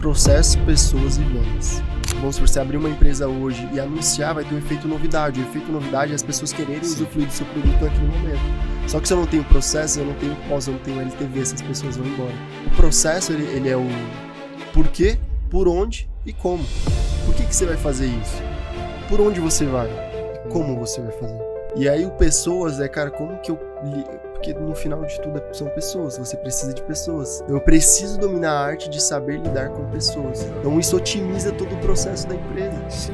processo, pessoas e vendas. Vamos supor, você abrir uma empresa hoje e anunciar, vai ter um efeito novidade. O efeito novidade é as pessoas quererem usufruir do seu produto naquele momento. Só que se eu não tenho processo, eu não tenho pós, eu não tenho LTV, essas pessoas vão embora. O processo, ele é o porquê, por onde e como. Por que você vai fazer isso? Por onde você vai? Como você vai fazer? E aí o pessoas cara, como que eu... Porque no final de tudo são pessoas, você precisa de pessoas. Eu preciso dominar a arte de saber lidar com pessoas. Então isso otimiza todo o processo da empresa. Sim.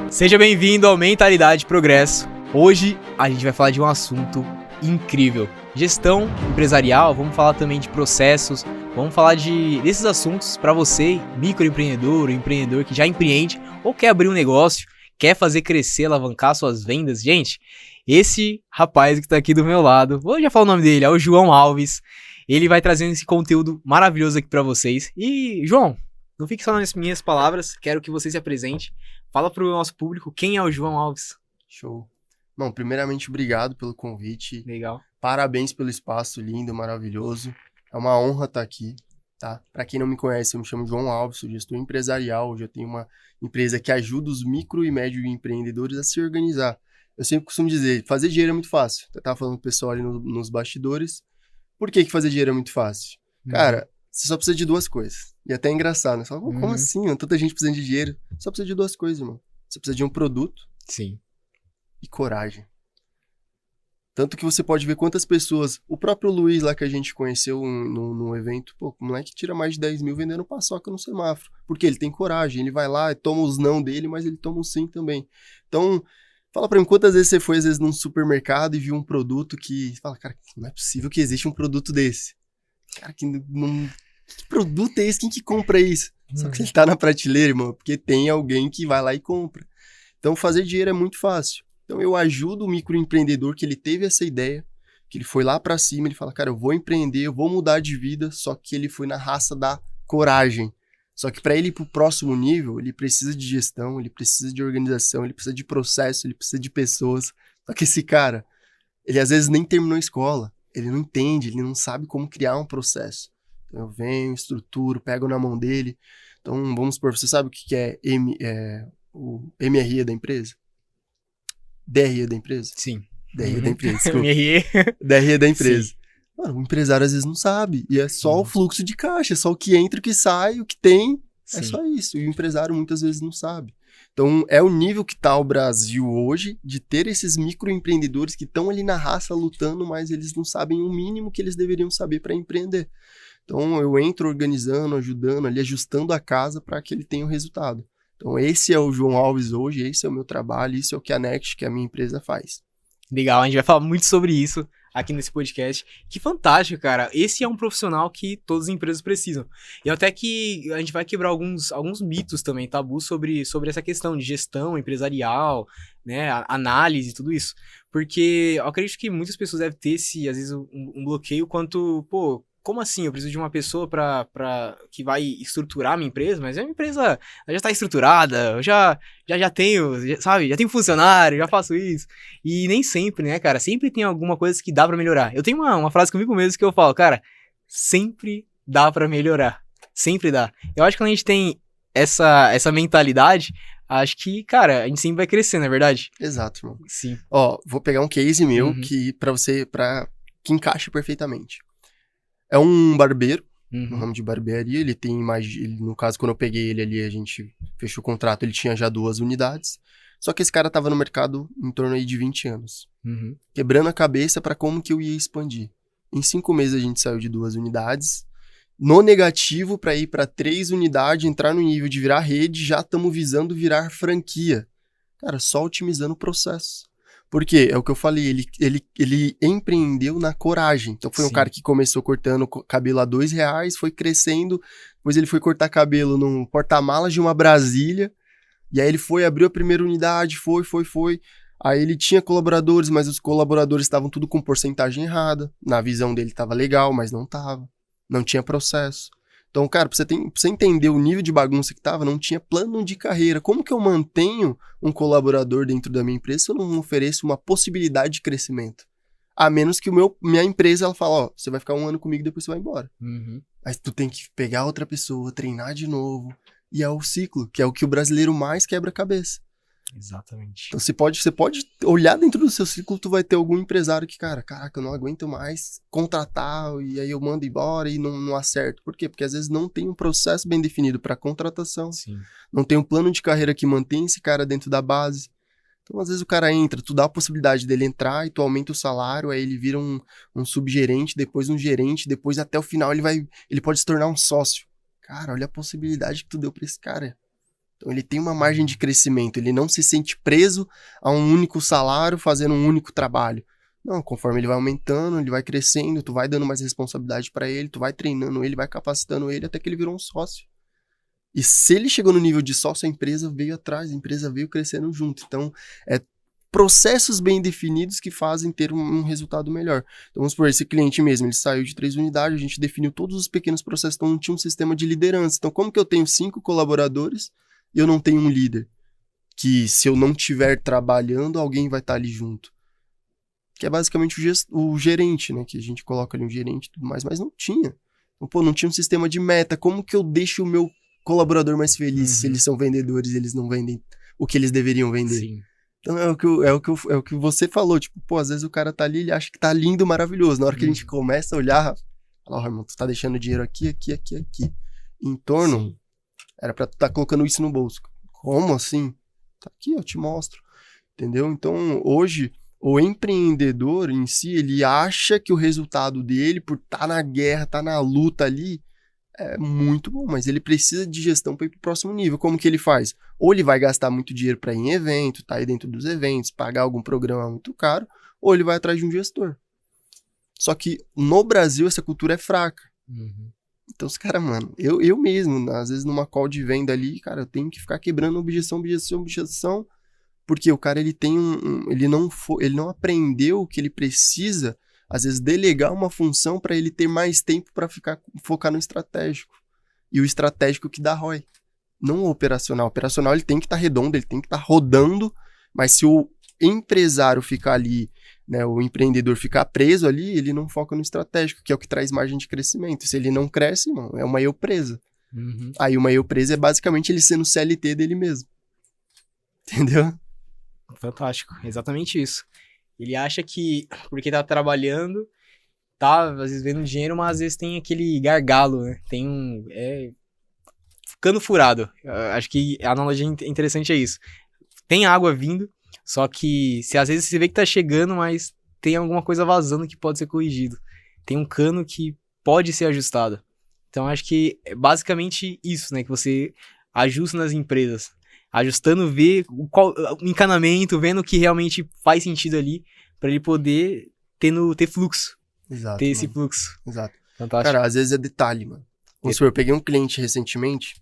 Seja bem-vindo ao Mentalidade Progresso. Hoje a gente vai falar de um assunto incrível. Gestão empresarial, vamos falar também de processos, vamos falar desses assuntos para você, microempreendedor, empreendedor que já empreende ou quer abrir um negócio, quer fazer crescer, alavancar suas vendas. Gente, esse rapaz que tá aqui do meu lado, vou já falar o nome dele, é o João Alves. Ele vai trazendo esse conteúdo maravilhoso aqui para vocês. E, João, não fique só nas minhas palavras, quero que você se apresente. Fala pro nosso público quem é o João Alves. Show. Bom, primeiramente, obrigado pelo convite. Legal. Parabéns pelo espaço lindo, maravilhoso. É uma honra estar aqui, tá? Para quem não me conhece, eu me chamo João Alves, sou gestor empresarial. Hoje eu tenho uma empresa que ajuda os micro e médio empreendedores a se organizar. Eu sempre costumo dizer, fazer dinheiro é muito fácil. Eu tava falando com o pessoal ali nos bastidores. Por que fazer dinheiro é muito fácil? Cara, você só precisa de duas coisas. E até é engraçado, né? Você fala, como assim? Tanta gente precisando de dinheiro. Só precisa de duas coisas, irmão. Você precisa de um produto. Sim. E coragem. Tanto que você pode ver quantas pessoas... O próprio Luiz lá que a gente conheceu num evento, pô, o moleque tira mais de 10 mil vendendo paçoca no semáforo. Porque ele tem coragem, ele vai lá e toma os não dele, mas ele toma os sim também. Então, fala pra mim, quantas vezes você foi, às vezes, num supermercado e viu um produto que... Você fala, cara, não é possível que exista um produto desse. Cara, que produto é esse? Quem que compra isso? Só que ele tá na prateleira, irmão, porque tem alguém que vai lá e compra. Então, fazer dinheiro é muito fácil. Então, eu ajudo o microempreendedor que ele teve essa ideia, que ele foi lá pra cima, ele fala, cara, eu vou empreender, eu vou mudar de vida, só que ele foi na raça da coragem. Só que para ele ir pro próximo nível, ele precisa de gestão, ele precisa de organização, ele precisa de processo, ele precisa de pessoas. Só que esse cara, ele às vezes nem terminou a escola, ele não entende, ele não sabe como criar um processo. Então, eu venho, estruturo, pego na mão dele. Então, vamos supor, você sabe o que é o MRE da empresa? DRE da empresa? Sim. DRE da empresa, desculpa. MRE. DRE da empresa. Sim. Mano, o empresário às vezes não sabe. E é só o fluxo de caixa, é só o que entra, o que sai, o que tem. Sim. É só isso. E o empresário muitas vezes não sabe. Então, é o nível que tá o Brasil hoje de ter esses microempreendedores que estão ali na raça lutando, mas eles não sabem o mínimo que eles deveriam saber para empreender. Então, eu entro organizando, ajudando ali, ajustando a casa para que ele tenha o resultado. Então, esse é o João Alves hoje, esse é o meu trabalho, isso é o que a Next, que é a minha empresa, faz. Legal, a gente vai falar muito sobre isso aqui nesse podcast. Que fantástico, cara. Esse é um profissional que todas as empresas precisam. E até que a gente vai quebrar alguns mitos também, tabus sobre essa questão de gestão empresarial, né, análise e tudo isso. Porque eu acredito que muitas pessoas devem ter, às vezes, um bloqueio quanto, pô, como assim? Eu preciso de uma pessoa que vai estruturar a minha empresa, mas a minha empresa já está estruturada, eu já tenho, sabe? Já tenho funcionário, já faço isso. E nem sempre, né, cara? Sempre tem alguma coisa que dá pra melhorar. Eu tenho uma frase comigo mesmo que eu falo, cara, sempre dá pra melhorar. Sempre dá. Eu acho que quando a gente tem essa mentalidade, acho que, cara, a gente sempre vai crescer, não é verdade? Exato, irmão. Sim. Ó, vou pegar um case meu que que encaixe perfeitamente. É um barbeiro, no ramo de barbearia, ele tem no caso, quando eu peguei ele ali, a gente fechou o contrato, ele tinha já 2 unidades, só que esse cara tava no mercado em torno aí de 20 anos, quebrando a cabeça para como que eu ia expandir. Em 5 meses a gente saiu de 2 unidades, no negativo para ir para 3 unidades, entrar no nível de virar rede, já estamos visando virar franquia. Cara, só otimizando o processo. Por quê? É o que eu falei, ele empreendeu na coragem. Então foi um cara que começou cortando cabelo a R$2, foi crescendo, depois ele foi cortar cabelo num porta-malas de uma Brasília, e aí ele abriu a primeira unidade, foi. Aí ele tinha colaboradores, mas os colaboradores estavam tudo com porcentagem errada. Na visão dele estava legal, mas não estava. Não tinha processo. Então, cara, pra você entender o nível de bagunça que tava, não tinha plano de carreira. Como que eu mantenho um colaborador dentro da minha empresa se eu não ofereço uma possibilidade de crescimento? A menos que minha empresa, ela fala, ó, você vai ficar 1 ano comigo e depois você vai embora. Aí tu tem que pegar outra pessoa, treinar de novo. E é o ciclo, que é o que o brasileiro mais quebra a cabeça. Exatamente. Então você pode olhar dentro do seu ciclo, tu vai ter algum empresário que, cara, caraca, eu não aguento mais contratar, e aí eu mando embora e não acerto. Por quê? Porque às vezes não tem um processo bem definido para contratação. Sim. Não tem um plano de carreira que mantém esse cara dentro da base. Então, às vezes o cara entra, tu dá a possibilidade dele entrar e tu aumenta o salário, aí ele vira um subgerente, depois um gerente, depois até o final ele pode se tornar um sócio. Cara, olha a possibilidade que tu deu pra esse cara. Então ele tem uma margem de crescimento, ele não se sente preso a um único salário fazendo um único trabalho. Não, conforme ele vai aumentando, ele vai crescendo, tu vai dando mais responsabilidade pra ele, tu vai treinando ele, vai capacitando ele até que ele virou um sócio. E se ele chegou no nível de sócio, a empresa veio atrás, a empresa veio crescendo junto. Então, é processos bem definidos que fazem ter um resultado melhor. Então, vamos supor, esse cliente mesmo, ele saiu de 3 unidades, a gente definiu todos os pequenos processos, então não tinha um sistema de liderança. Então, como que eu tenho 5 colaboradores e eu não tenho um líder? Que se eu não estiver trabalhando, alguém vai estar ali junto. Que é basicamente o gerente, né? Que a gente coloca ali um gerente e tudo mais, mas não tinha. Então, pô, não tinha um sistema de meta. Como que eu deixo o meu colaborador mais feliz se eles são vendedores e eles não vendem o que eles deveriam vender? Sim. Então é o que você falou, tipo, pô, às vezes o cara tá ali, ele acha que tá lindo, maravilhoso. Na hora que a gente começa a olhar, fala, ó, irmão, tu tá deixando dinheiro aqui, aqui, aqui, aqui. Em torno, Sim. era pra tu tá colocando isso no bolso. Como assim? Tá aqui, eu te mostro. Entendeu? Então, hoje, o empreendedor em si, ele acha que o resultado dele, por tá na guerra, tá na luta ali, é muito bom, mas ele precisa de gestão para ir pro próximo nível. Como que ele faz? Ou ele vai gastar muito dinheiro para ir em evento, tá aí dentro dos eventos, pagar algum programa muito caro, ou ele vai atrás de um gestor. Só que no Brasil essa cultura é fraca. Então os caras, mano, eu mesmo, às vezes numa call de venda ali, cara, eu tenho que ficar quebrando objeção, porque o cara ele tem ele não aprendeu o que ele precisa, às vezes delegar uma função para ele ter mais tempo para focar no estratégico. E o estratégico que dá ROI, não o operacional. O operacional ele tem que estar redondo, ele tem que estar rodando, mas se o empresário ficar ali, né, o empreendedor ficar preso ali, ele não foca no estratégico, que é o que traz margem de crescimento. Se ele não cresce, mano, é uma eu presa. Aí uma eu presa é basicamente ele sendo CLT dele mesmo. Entendeu? Fantástico, exatamente isso. Ele acha que, porque tá trabalhando, tá às vezes vendo dinheiro, mas às vezes tem aquele gargalo, né? Tem cano furado. Acho que a analogia interessante é isso. Tem água vindo, só que se às vezes você vê que tá chegando, mas tem alguma coisa vazando que pode ser corrigido. Tem um cano que pode ser ajustado. Então acho que é basicamente isso, né? Que você ajusta nas empresas. Ajustando, ver o encanamento, vendo o que realmente faz sentido ali, pra ele poder ter fluxo. Exato, ter esse mano. fluxo. Exato. Fantástico. Cara, às vezes é detalhe, mano. Vamos supor, eu peguei um cliente recentemente,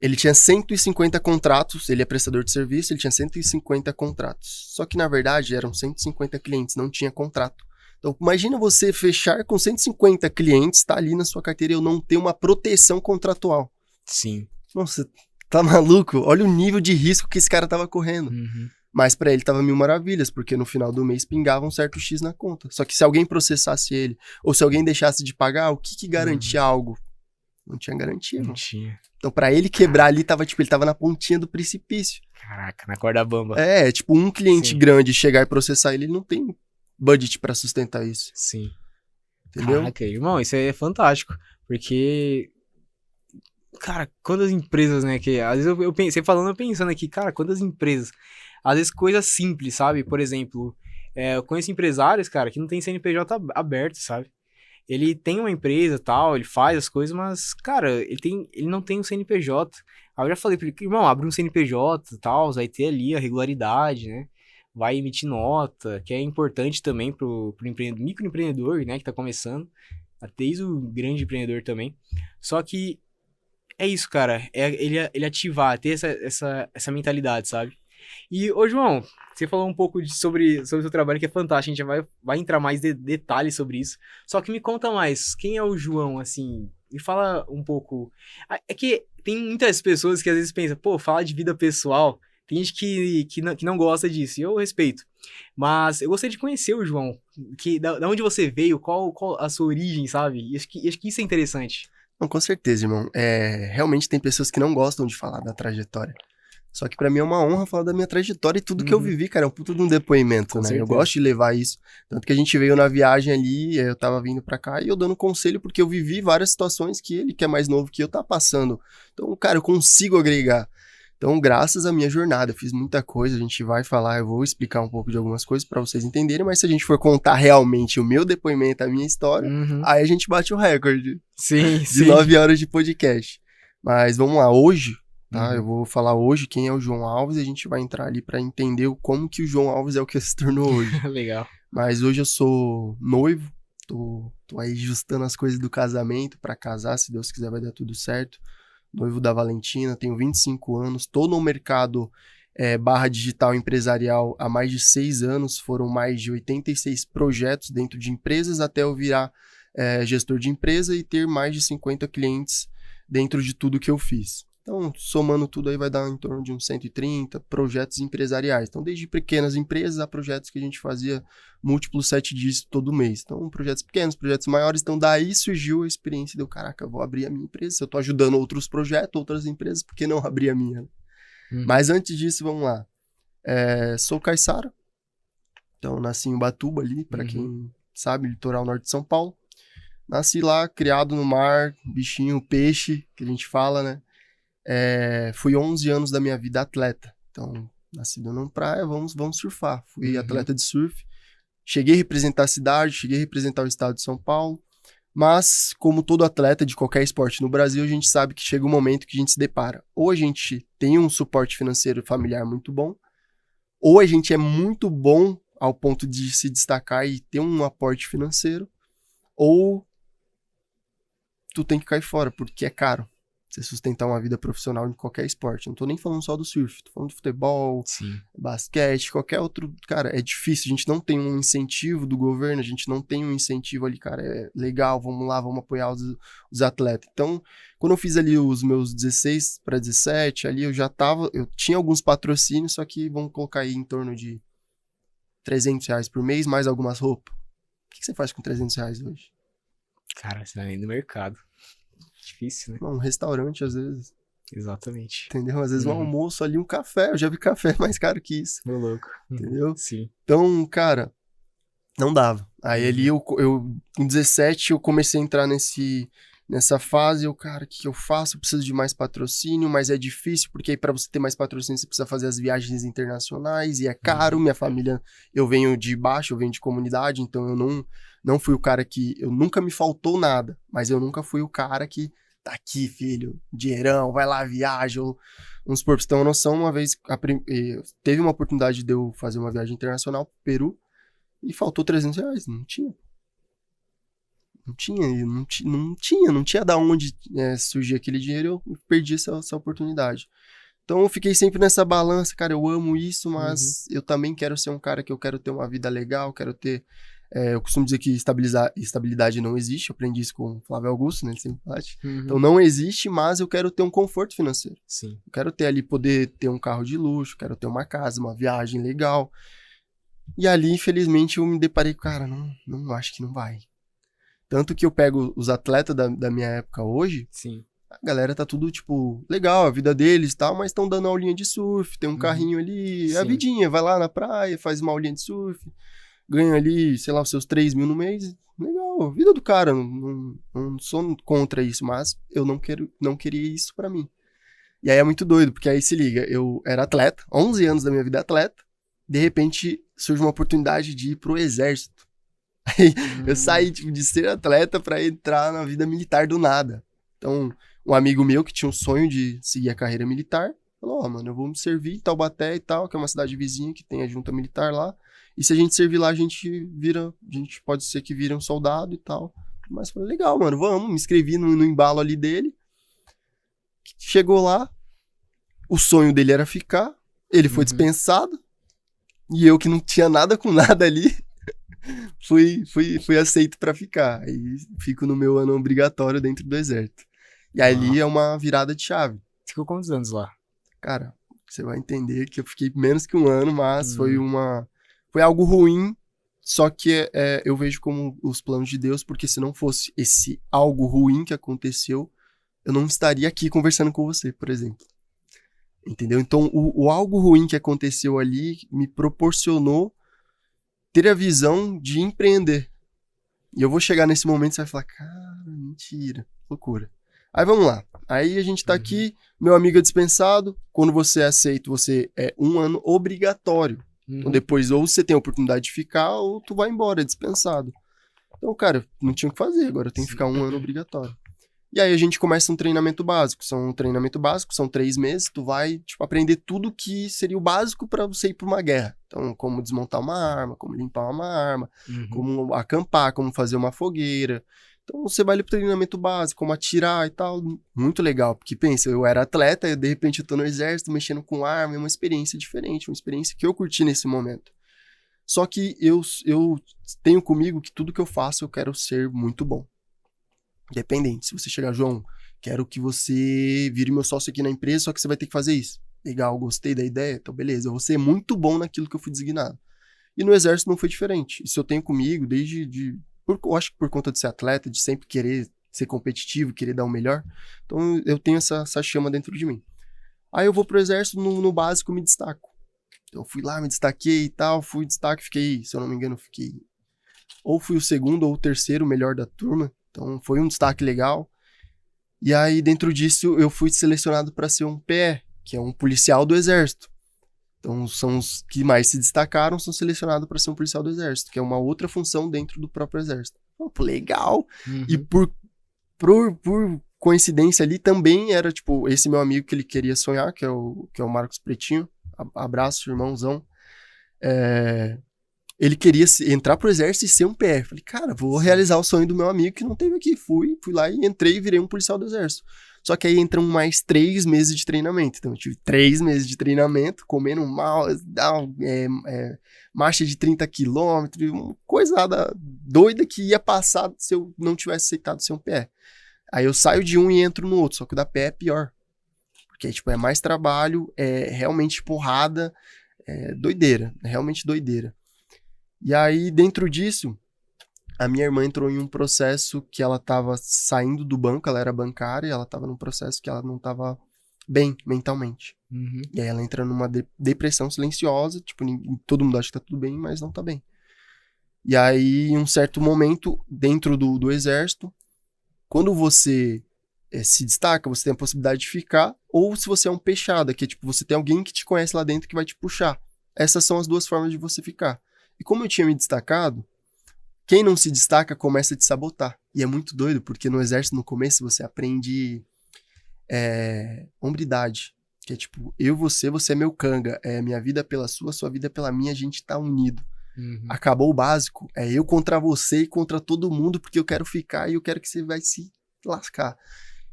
ele tinha 150 contratos, ele é prestador de serviço, ele tinha 150 contratos. Só que, na verdade, eram 150 clientes, não tinha contrato. Então, imagina você fechar com 150 clientes, tá ali na sua carteira e eu não ter uma proteção contratual. Sim. Nossa, tá maluco? Olha o nível de risco que esse cara tava correndo. Mas pra ele tava mil maravilhas, porque no final do mês pingava um certo X na conta. Só que se alguém processasse ele, ou se alguém deixasse de pagar, o que garantia algo? Não tinha garantia, Não não. tinha. Então pra ele quebrar ali, ele tava na pontinha do precipício. Caraca, na corda bamba. É, tipo, um cliente Sim. grande chegar e processar ele não tem budget pra sustentar isso. Sim. Entendeu? Caraca, irmão, isso aí é fantástico. Porque, cara, quantas empresas, né, que às vezes eu pensei falando, eu pensando aqui, cara, quantas empresas, às vezes coisas simples, sabe? Por exemplo, eu conheço empresários, cara, que não tem CNPJ aberto, sabe? Ele tem uma empresa tal, ele faz as coisas, mas, cara, ele não tem um CNPJ. Aí eu já falei pra ele, irmão, abre um CNPJ e tal, vai ter ali a regularidade, né? Vai emitir nota, que é importante também pro microempreendedor, né, que tá começando, desde o grande empreendedor também. Só que é isso, cara, ele ativar, ter essa mentalidade, sabe? E, ô João, você falou um pouco sobre o seu trabalho, que é fantástico, a gente já vai entrar mais detalhes sobre isso. Só que me conta mais, quem é o João, assim? Me fala um pouco. É que tem muitas pessoas que às vezes pensam, pô, fala de vida pessoal, tem gente que não gosta disso, e eu respeito. Mas eu gostaria de conhecer o João, da onde você veio, qual a sua origem, sabe? E acho que isso é interessante. Não, com certeza, irmão. Realmente tem pessoas que não gostam de falar da trajetória. Só que pra mim é uma honra falar da minha trajetória e tudo que eu vivi, cara, é um puto de um depoimento, Com né? certeza. Eu gosto de levar isso. Tanto que a gente veio na viagem ali, eu tava vindo pra cá e eu dando conselho porque eu vivi várias situações que ele, que é mais novo que eu, tá passando. Então, cara, eu consigo agregar. Então, graças à minha jornada, eu fiz muita coisa, a gente vai falar, eu vou explicar um pouco de algumas coisas pra vocês entenderem, mas se a gente for contar realmente o meu depoimento, a minha história, aí a gente bate o recorde Sim, de sim. 9 horas de podcast. Mas vamos lá, hoje, tá? Uhum. Eu vou falar hoje quem é o João Alves e a gente vai entrar ali pra entender como que o João Alves é o que se tornou hoje. Legal. Mas hoje eu sou noivo, tô aí ajustando as coisas do casamento pra casar, se Deus quiser vai dar tudo certo. Noivo da Valentina, tenho 25 anos, tô no mercado barra digital empresarial há mais de 6 anos, foram mais de 86 projetos dentro de empresas até eu virar gestor de empresa e ter mais de 50 clientes dentro de tudo que eu fiz. Então, somando tudo aí vai dar em torno de uns 130 projetos empresariais. Então, desde pequenas empresas a projetos que a gente fazia múltiplos 7 dígitos todo mês. Então, projetos pequenos, projetos maiores. Então, daí surgiu a experiência de eu, caraca, eu vou abrir a minha empresa. Se eu tô ajudando outros projetos, outras empresas, por que não abrir a minha? Mas antes disso, vamos lá. Sou caiçara. Então, nasci em Ubatuba ali, pra quem sabe, litoral norte de São Paulo. Nasci lá, criado no mar, bichinho, peixe, que a gente fala, né? Fui 11 anos da minha vida atleta. Então, nascido numa praia, vamos surfar. Fui atleta de surf. Cheguei a representar a cidade, cheguei a representar o estado de São Paulo. Mas, como todo atleta de qualquer esporte no Brasil, a gente sabe que chega um momento que a gente se depara. Ou a gente tem um suporte financeiro familiar muito bom, ou a gente é muito bom ao ponto de se destacar e ter um aporte financeiro, ou tu tem que cair fora, porque é caro você sustentar uma vida profissional em qualquer esporte. Não tô nem falando só do surf, tô falando de futebol, basquete, qualquer outro. Cara, é difícil, a gente não tem um incentivo do governo, a gente não tem um incentivo ali, cara, é legal, vamos lá, vamos apoiar os atletas. Então, quando eu fiz ali os meus 16 para 17, ali eu tinha alguns patrocínios, só que vamos colocar aí em torno de R$300 por mês, mais algumas roupas. O que você faz com R$300 hoje? Cara, você tá nem no mercado. Difícil, né? Um restaurante, às vezes. Exatamente. Entendeu? Às vezes um almoço ali, um café. Eu já vi café mais caro que isso. Meu louco. Entendeu? Sim. Então, cara, não dava. Aí ali eu com 17 eu comecei a entrar nessa fase. Cara, o que eu faço? Eu preciso de mais patrocínio, mas é difícil, porque aí pra você ter mais patrocínio você precisa fazer as viagens internacionais e é caro. Minha família, eu venho de baixo, eu venho de comunidade, então eu não fui o cara que... Eu nunca me faltou nada, mas eu nunca fui o cara que tá aqui, filho, dinheirão, vai lá, viaja. Vamos supor, pra você ter uma noção, uma vez teve uma oportunidade de eu fazer uma viagem internacional pro Peru e faltou R$300. Não tinha. Não tinha da onde surgir aquele dinheiro, eu perdi essa oportunidade. Então eu fiquei sempre nessa balança, cara, eu amo isso, mas eu também quero ser um cara que eu quero ter uma vida legal, quero ter... eu costumo dizer que estabilidade não existe, eu aprendi isso com o Flávio Augusto, né, ele sempre fala. Então não existe, mas eu quero ter um conforto financeiro. Sim. Eu quero ter ali, poder ter um carro de luxo, quero ter uma casa, uma viagem legal. E ali, infelizmente, eu me deparei com, cara, não acho que não vai. Tanto que eu pego os atletas da minha época hoje, Sim. A galera tá tudo, tipo, legal, a vida deles e tal, mas estão dando aulinha de surf, tem um carrinho ali, a vidinha, vai lá na praia, faz uma aulinha de surf, ganha ali, sei lá, os seus 3 mil no mês, legal, vida do cara, não sou contra isso, mas eu não queria isso pra mim. E aí é muito doido, porque aí se liga, eu era atleta, 11 anos da minha vida atleta, de repente surge uma oportunidade de ir pro exército. Aí eu saí, tipo, de ser atleta pra entrar na vida militar do nada. Então, um amigo meu que tinha um sonho de seguir a carreira militar, falou, mano, eu vou me servir em Taubaté e tal, que é uma cidade vizinha que tem a junta militar lá, e se a gente servir lá, a gente pode ser que vire um soldado e tal. Mas falei, legal, mano, vamos, me inscrevi no embalo ali dele. Chegou lá, o sonho dele era ficar, ele foi dispensado, e eu que não tinha nada com nada ali, fui aceito pra ficar. Aí fico no meu ano obrigatório dentro do exército. E ali é uma virada de chave. Ficou quantos anos lá? Cara, você vai entender que eu fiquei menos que um ano, mas foi Foi algo ruim, só que eu vejo como os planos de Deus, porque se não fosse esse algo ruim que aconteceu, eu não estaria aqui conversando com você, por exemplo. Entendeu? Então, o algo ruim que aconteceu ali me proporcionou ter a visão de empreender. E eu vou chegar nesse momento e você vai falar, cara, mentira, loucura. Aí vamos lá. Aí a gente tá aqui, meu amigo é dispensado. Quando você é aceito, você é 1 ano obrigatório. Então depois ou você tem a oportunidade de ficar ou tu vai embora, é dispensado. Então, cara, não tinha o que fazer, agora eu tenho que ficar 1 ano obrigatório. E aí a gente começa um treinamento básico. Um treinamento básico, são 3 meses, tu vai, tipo, aprender tudo que seria o básico pra você ir pra uma guerra. Então, como desmontar uma arma, como limpar uma arma, como acampar, como fazer uma fogueira. Então, você vai ali pro treinamento básico, como atirar e tal. Muito legal, porque pensa, eu era atleta, e de repente eu tô no exército, mexendo com arma, é uma experiência diferente, uma experiência que eu curti nesse momento. Só que eu tenho comigo que tudo que eu faço eu quero ser muito bom. Independente, se você chegar, João, quero que você vire meu sócio aqui na empresa, só que você vai ter que fazer isso. Legal, gostei da ideia, então beleza, eu vou ser muito bom naquilo que eu fui designado. E no exército não foi diferente. Isso eu tenho comigo eu acho que por conta de ser atleta, de sempre querer ser competitivo, querer dar o melhor. Então eu tenho essa chama dentro de mim. Aí eu vou pro exército, no básico me destaco. Então eu fui lá, me destaquei e tal, fui destaque, fiquei, se eu não me engano, ou fui o segundo ou o terceiro melhor da turma. Então foi um destaque legal. E aí dentro disso eu fui selecionado para ser um PE, que é um policial do exército. Então são os que mais se destacaram, são selecionados para ser um policial do exército, que é uma outra função dentro do próprio exército. Pô, legal! E por coincidência ali também era, tipo, esse meu amigo que ele queria sonhar, que é o Marcos Pretinho. Abraço, irmãozão. Ele queria entrar pro exército e ser um PE. Falei, cara, vou realizar o sonho do meu amigo que não teve aqui. Fui lá e entrei e virei um policial do exército. Só que aí entram mais 3 meses de treinamento. Então eu tive 3 meses de treinamento, comendo mal, marcha de 30 quilômetros, uma coisada doida que ia passar se eu não tivesse aceitado ser um PE. Aí eu saio de um e entro no outro, só que o da PE é pior. Porque tipo, é mais trabalho, é realmente porrada, é doideira, é realmente doideira. E aí, dentro disso, a minha irmã entrou em um processo que ela estava saindo do banco, ela era bancária, e ela estava num processo que ela não estava bem mentalmente. E aí ela entra numa depressão silenciosa, tipo, todo mundo acha que tá tudo bem, mas não tá bem. E aí, em um certo momento, dentro do exército, quando você se destaca, você tem a possibilidade de ficar, ou se você é um peixada, que é tipo, você tem alguém que te conhece lá dentro que vai te puxar. Essas são as 2 formas de você ficar. E como eu tinha me destacado, quem não se destaca começa a te sabotar. E é muito doido, porque no exército, no começo, você aprende hombridade. Que é tipo, você é meu canga. É minha vida pela sua vida pela minha, a gente tá unido. Acabou o básico, é eu contra você e contra todo mundo, porque eu quero ficar e eu quero que você vai se lascar.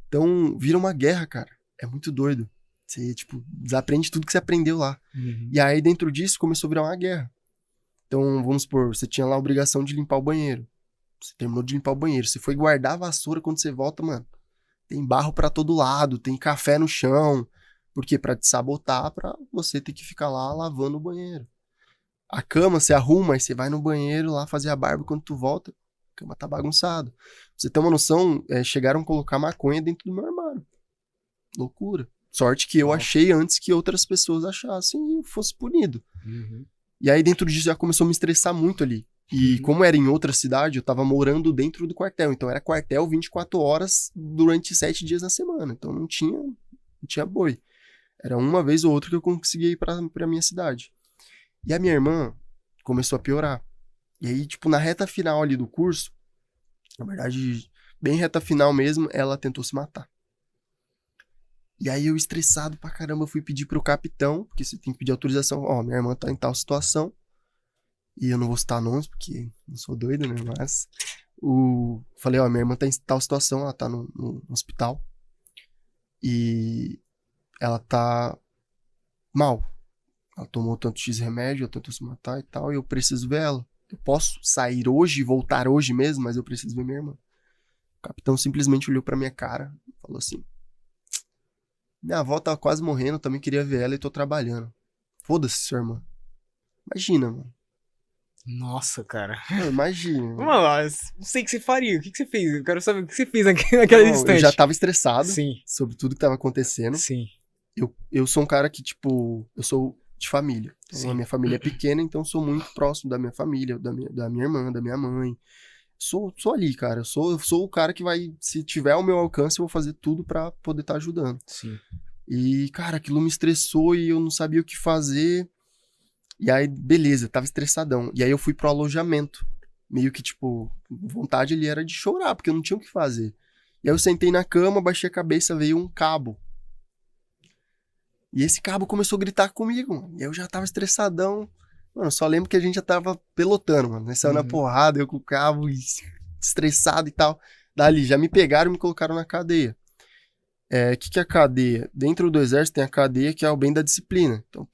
Então, vira uma guerra, cara. É muito doido. Você, tipo, desaprende tudo que você aprendeu lá. E aí, dentro disso, começou a virar uma guerra. Então, vamos supor, você tinha lá a obrigação de limpar o banheiro. Você terminou de limpar o banheiro. Você foi guardar a vassoura quando você volta, mano. Tem barro pra todo lado, tem café no chão. Por quê? Pra te sabotar, pra você ter que ficar lá lavando o banheiro. A cama, você arruma, aí você vai no banheiro lá fazer a barba, quando tu volta, a cama tá bagunçada. Pra você ter uma noção, chegaram a colocar maconha dentro do meu armário. Loucura. Sorte que eu achei antes que outras pessoas achassem e eu fosse punido. E aí dentro disso já começou a me estressar muito ali. E como era em outra cidade, eu tava morando dentro do quartel. Então era quartel 24 horas durante 7 dias na semana. Então não tinha boi. Era uma vez ou outra que eu conseguia ir pra minha cidade. E a minha irmã começou a piorar. E aí, tipo, na reta final ali do curso, na verdade, bem reta final mesmo, ela tentou se matar. E aí eu, estressado pra caramba, fui pedir pro capitão, porque você tem que pedir autorização. Ó, minha irmã tá em tal situação. E eu não vou citar nomes, porque não sou doido, né? Mas falei, ó, minha irmã tá em tal situação, ela tá no hospital. E ela tá mal. Ela tomou tanto X remédio, ela tentou se matar e tal, e eu preciso ver ela. Eu posso sair hoje e voltar hoje mesmo, mas eu preciso ver minha irmã. O capitão simplesmente olhou pra minha cara e falou assim: minha avó tava quase morrendo, eu também queria ver ela e tô trabalhando. Foda-se, sua irmã. Imagina, mano. Nossa, cara. Não, imagina. Mano, não sei o que você faria. O que você fez? Eu quero saber o que você fez naquela Não, instante. eu já tava estressado Sim, sobre tudo que tava acontecendo. sim, Eu sou um cara que, tipo, eu sou de família. Então, sim. a minha família é pequena, então eu sou muito próximo da minha família, da minha irmã, da minha mãe. Sou ali, cara. Eu sou o cara que vai, se tiver ao meu alcance, eu vou fazer tudo pra poder estar ajudando. Sim. E, cara, aquilo me estressou e eu não sabia o que fazer. E aí, beleza, tava estressadão. E aí eu fui pro alojamento. Meio que, tipo, vontade ali era de chorar, porque eu não tinha o que fazer. E aí eu sentei na cama, baixei a cabeça, veio um cabo. E esse cabo começou a gritar comigo, mano. E eu já tava estressadão. Mano, eu só lembro que a gente já tava pelotando, mano. Nós saiu na porrada, eu com o cabo, estressado e tal. Dali, já me pegaram e me colocaram na cadeia. O que é a cadeia? Dentro do exército tem a cadeia que é o bem da disciplina. Então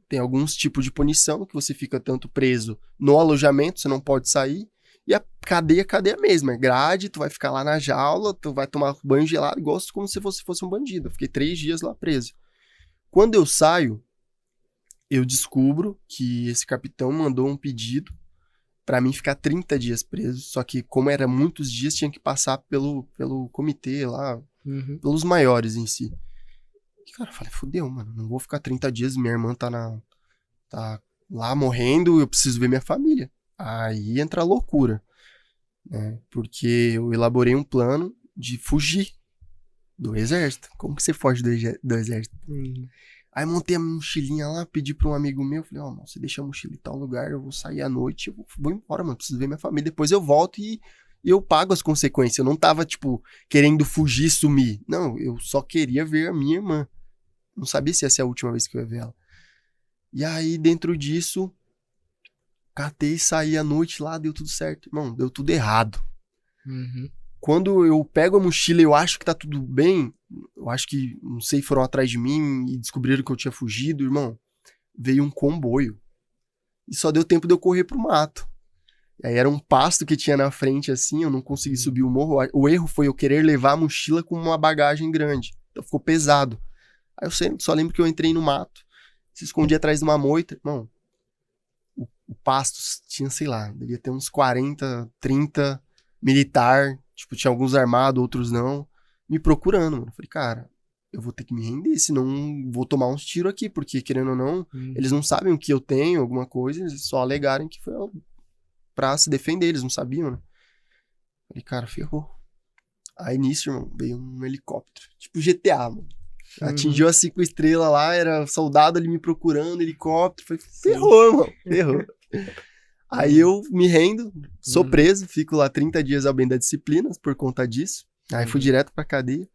tem alguns tipos de punição que você fica tanto preso no alojamento, você não pode sair. E a cadeia mesmo, é grade, tu vai ficar lá na jaula, tu vai tomar banho gelado, gosto como se fosse um bandido. Eu fiquei 3 dias lá preso. Quando eu saio, eu descubro que esse capitão mandou um pedido pra mim ficar 30 dias preso. Só que, como era muitos dias, tinha que passar pelo comitê lá, pelos maiores em si. E, cara, eu falei, fudeu, mano, não vou ficar 30 dias, minha irmã tá lá morrendo, eu preciso ver minha família. Aí entra a loucura, né? Porque eu elaborei um plano de fugir do exército. Como que você foge do exército? Aí montei a mochilinha lá, pedi pra um amigo meu, falei, ó, você deixa a mochila em tal lugar, eu vou sair à noite, eu vou embora, mano, preciso ver minha família, depois eu volto e eu pago as consequências. Eu não tava, tipo, querendo fugir, sumir. Não, eu só queria ver a minha irmã. Não sabia se ia ser a última vez que eu ia ver ela. E aí, dentro disso, catei, saí à noite lá, deu tudo certo. Irmão, deu tudo errado. Quando eu pego a mochila e eu acho que tá tudo bem, eu acho que, não sei, foram atrás de mim e descobriram que eu tinha fugido, irmão. Veio um comboio. E só deu tempo de eu correr pro mato. E aí era um pasto que tinha na frente, assim, eu não consegui subir o morro. O erro foi eu querer levar a mochila com uma bagagem grande. Então ficou pesado. Aí eu só lembro que eu entrei no mato, se escondi atrás de uma moita. Irmão, o pasto tinha, sei lá, devia ter uns 40, 30 militar. Tipo, tinha alguns armados, outros não, me procurando, mano. Eu falei, cara, eu vou ter que me render, senão vou tomar uns tiros aqui, porque, querendo ou não, eles não sabem o que eu tenho, alguma coisa, eles só alegarem que foi pra se defender, eles não sabiam, né? Eu falei, cara, ferrou. Aí nisso, irmão, veio um helicóptero, tipo GTA, mano. Atingiu as 5 estrelas lá, era soldado ali me procurando, helicóptero, falei, ferrou, irmão, ferrou. Aí eu me rendo, sou preso, fico lá 30 dias ao bem da disciplina por conta disso. Aí fui direto pra cadeia.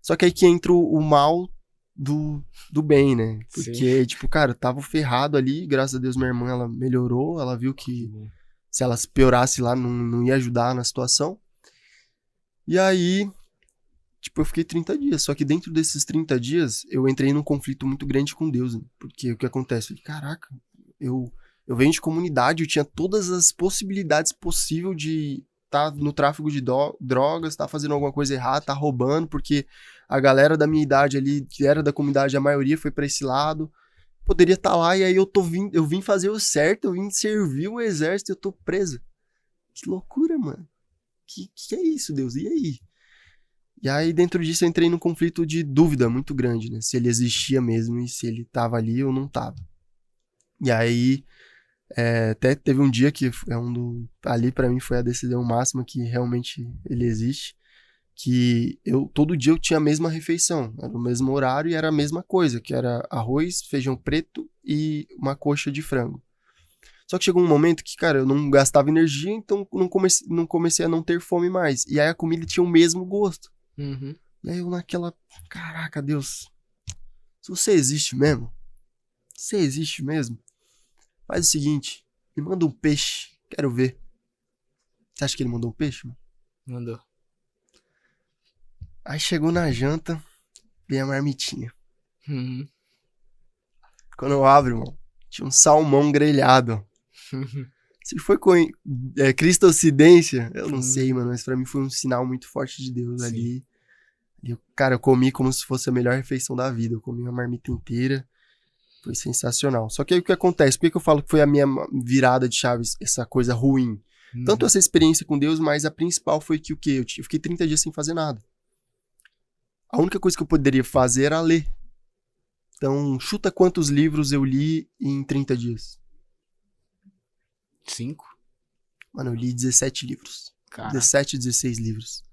Só que aí que entra o mal do bem, né? Porque, tipo, cara, eu tava ferrado ali, graças a Deus minha irmã, ela melhorou, ela viu que se ela piorasse lá, não ia ajudar na situação. E aí, tipo, eu fiquei 30 dias. Só que dentro desses 30 dias, eu entrei num conflito muito grande com Deus, né? Porque o que acontece? Eu falei, caraca, eu venho de comunidade, eu tinha todas as possibilidades possíveis de estar no tráfico de drogas, estar fazendo alguma coisa errada, estar roubando, porque a galera da minha idade ali, que era da comunidade, a maioria foi pra esse lado. Poderia estar lá e aí eu vim fazer o certo, eu vim servir o exército e eu tô preso. Que loucura, mano. Que é isso, Deus? E aí? E aí dentro disso eu entrei num conflito de dúvida muito grande, né? Se ele existia mesmo e se ele tava ali ou não tava. E aí até teve um dia que ali pra mim foi a decisão máxima que realmente ele existe, que todo dia eu tinha a mesma refeição, era o mesmo horário e era a mesma coisa, que era arroz, feijão preto e uma coxa de frango. Só que chegou um momento que, cara, eu não gastava energia, então não comecei a não ter fome mais. E aí a comida tinha o mesmo gosto. E aí eu naquela, caraca, Deus, se você existe mesmo, faz o seguinte, me manda um peixe, quero ver. Você acha que ele mandou um peixe, mano? Mandou. Aí chegou na janta, veio a marmitinha. Quando eu abro, irmão, tinha um salmão grelhado. Se foi cristocidência, eu não sei, mano, mas pra mim foi um sinal muito forte de Deus ali. E cara, eu comi como se fosse a melhor refeição da vida. Eu comi uma marmita inteira. Foi sensacional. Só que aí o que acontece? Por que que eu falo que foi a minha virada de chaves, essa coisa ruim? Tanto essa experiência com Deus, mas a principal foi que o quê? Eu fiquei 30 dias sem fazer nada. A única coisa que eu poderia fazer era ler. Então, chuta quantos livros eu li em 30 dias. 5? Mano, eu li 17 livros. Cara. 17, 16 livros.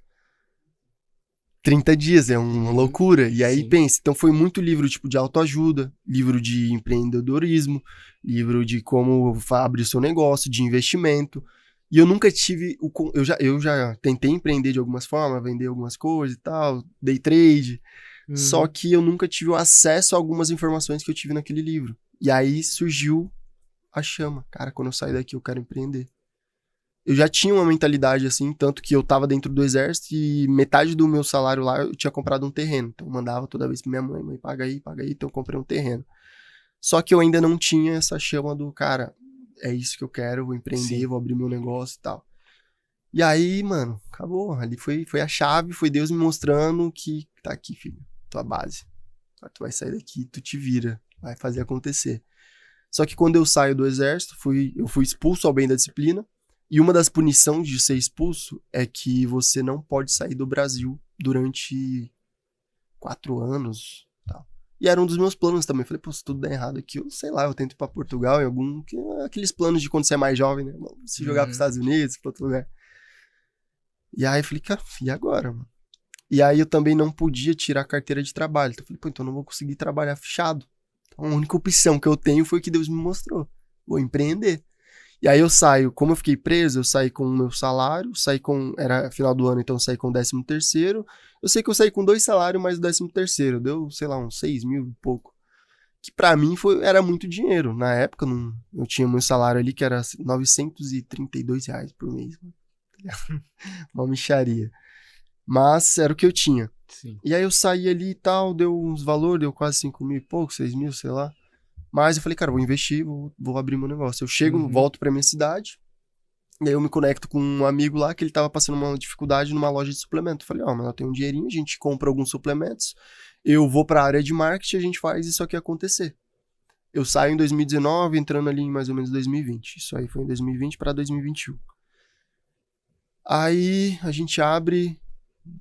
30 dias, é uma loucura. E aí, Sim. pensa, então foi muito livro tipo de autoajuda, livro de empreendedorismo, livro de como abrir o seu negócio, de investimento. E eu nunca tive, eu já tentei empreender de algumas formas, vender algumas coisas e tal, day trade, só que eu nunca tive o acesso a algumas informações que eu tive naquele livro. E aí surgiu a chama. Cara, quando eu sair daqui eu quero empreender. Eu já tinha uma mentalidade assim, tanto que eu tava dentro do exército e metade do meu salário lá eu tinha comprado um terreno. Então eu mandava toda vez pra minha mãe, paga aí, então eu comprei um terreno. Só que eu ainda não tinha essa chama do, cara, é isso que eu quero, vou empreender, Sim. vou abrir meu negócio e tal. E aí, mano, acabou. Ali foi a chave, foi Deus me mostrando que tá aqui, filho, tua base. Agora tu vai sair daqui, tu te vira, vai fazer acontecer. Só que quando eu saio do exército, eu fui expulso ao bem da disciplina. E uma das punições de ser expulso é que você não pode sair do Brasil durante 4 anos. Tal. E era um dos meus planos também. Falei, pô, se tudo der errado aqui, eu sei lá, eu tento ir pra Portugal em algum... Aqueles planos de quando você é mais jovem, né? Se jogar pros Estados Unidos, pra outro lugar. E aí eu falei, cara, e agora, mano? E aí eu também não podia tirar a carteira de trabalho. Então eu falei, pô, então eu não vou conseguir trabalhar fechado. Então a única opção que eu tenho foi o que Deus me mostrou. Vou empreender. E aí eu saio, como eu fiquei preso, eu saí com o meu salário, era final do ano, então eu saí com o 13º. Eu sei que eu saí com 2 salários mais o 13º, deu, sei lá, uns 6 mil e pouco. Que pra mim era muito dinheiro. Na época, eu tinha meu salário ali que era R$932 por mês. Uma mixaria. Mas era o que eu tinha. Sim. E aí eu saí ali e tal, deu uns valores, deu quase 5 mil e pouco, 6 mil, sei lá. Mas eu falei, cara, vou investir, vou abrir meu negócio. Eu chego, volto pra minha cidade, e aí eu me conecto com um amigo lá que ele tava passando uma dificuldade numa loja de suplemento. Eu falei, mas eu tenho um dinheirinho, a gente compra alguns suplementos, eu vou pra área de marketing e a gente faz isso aqui acontecer. Eu saio em 2019, entrando ali em mais ou menos 2020. Isso aí foi em 2020 pra 2021. Aí a gente abre,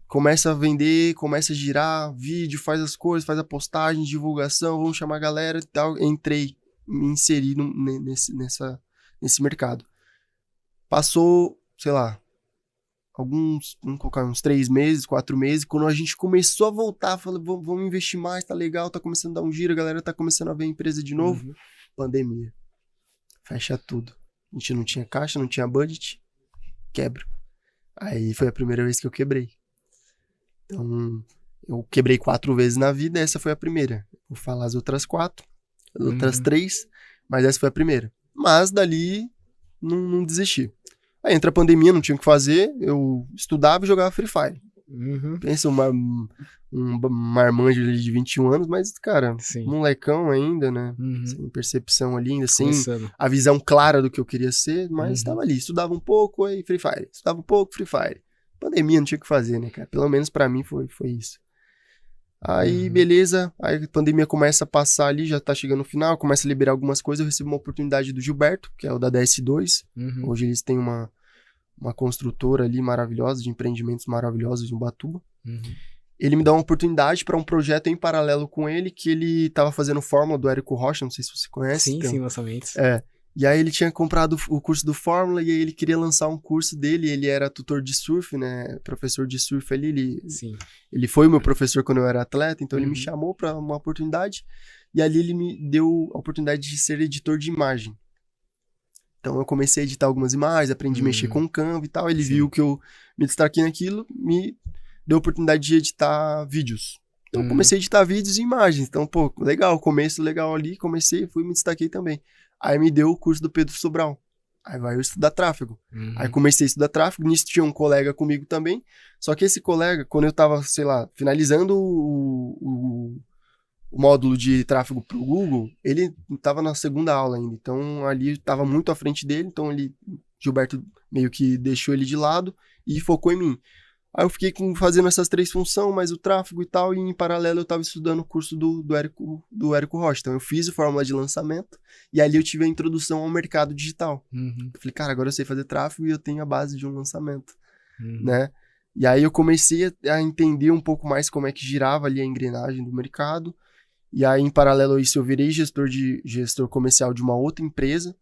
começa a vender, começa a girar vídeo, faz as coisas, faz a postagem, divulgação, vamos chamar a galera e tal. Entrei, me inseri nesse mercado. Passou, sei lá, vamos colocar uns 3 meses, 4 meses, quando a gente começou a voltar, falei, vamos investir mais, tá legal, tá começando a dar um giro, a galera tá começando a ver a empresa de novo. Pandemia. Fecha tudo. A gente não tinha caixa, não tinha budget, quebra. Aí foi a primeira vez que eu quebrei. Então, eu quebrei 4 vezes na vida, essa foi a primeira. Vou falar as outras 4, as outras 3, mas essa foi a primeira. Mas dali, não desisti. Aí entra a pandemia, não tinha o que fazer, eu estudava e jogava Free Fire. Pensa, um marmanjo de 21 anos, mas, cara, molecão ainda, né? Sem percepção ali, ainda sem a visão clara do que eu queria ser, mas estava ali. Estudava um pouco, aí Free Fire. Estudava um pouco, Free Fire. Pandemia, não tinha o que fazer, né, cara? Pelo menos pra mim foi isso. Aí, beleza, aí a pandemia começa a passar ali, já tá chegando no final, começa a liberar algumas coisas, eu recebo uma oportunidade do Gilberto, que é o da DS2. Hoje eles têm uma construtora ali maravilhosa, de empreendimentos maravilhosos em Ubatuba. Ele me dá uma oportunidade para um projeto em paralelo com ele, que ele tava fazendo Fórmula do Érico Rocha, não sei se você conhece. Sim, lançamentos. E aí ele tinha comprado o curso do Fórmula e aí ele queria lançar um curso dele, ele era tutor de surf, né, professor de surf ali, ele foi o meu professor quando eu era atleta, então ele me chamou para uma oportunidade e ali ele me deu a oportunidade de ser editor de imagem. Então eu comecei a editar algumas imagens, aprendi a mexer com o Canva e tal, ele viu que eu me destaquei naquilo, me deu a oportunidade de editar vídeos. Então eu comecei a editar vídeos e imagens, então pô, legal, começo legal ali, fui me destaquei também. Aí me deu o curso do Pedro Sobral. Aí vai eu estudar tráfego. Aí comecei a estudar tráfego, nisso tinha um colega comigo também. Só que esse colega, quando eu tava, sei lá, finalizando o módulo de tráfego pro Google, ele tava na segunda aula ainda. Então ali tava muito à frente dele, então Gilberto meio que deixou ele de lado e focou em mim. Aí eu fiquei fazendo essas 3 funções, mais o tráfego e tal, e em paralelo eu tava estudando o curso do Érico Rocha. Então eu fiz a fórmula de lançamento, e ali eu tive a introdução ao mercado digital. Eu falei, cara, agora eu sei fazer tráfego e eu tenho a base de um lançamento, né? E aí eu comecei a entender um pouco mais como é que girava ali a engrenagem do mercado. E aí, em paralelo a isso, eu virei gestor comercial de uma outra empresa.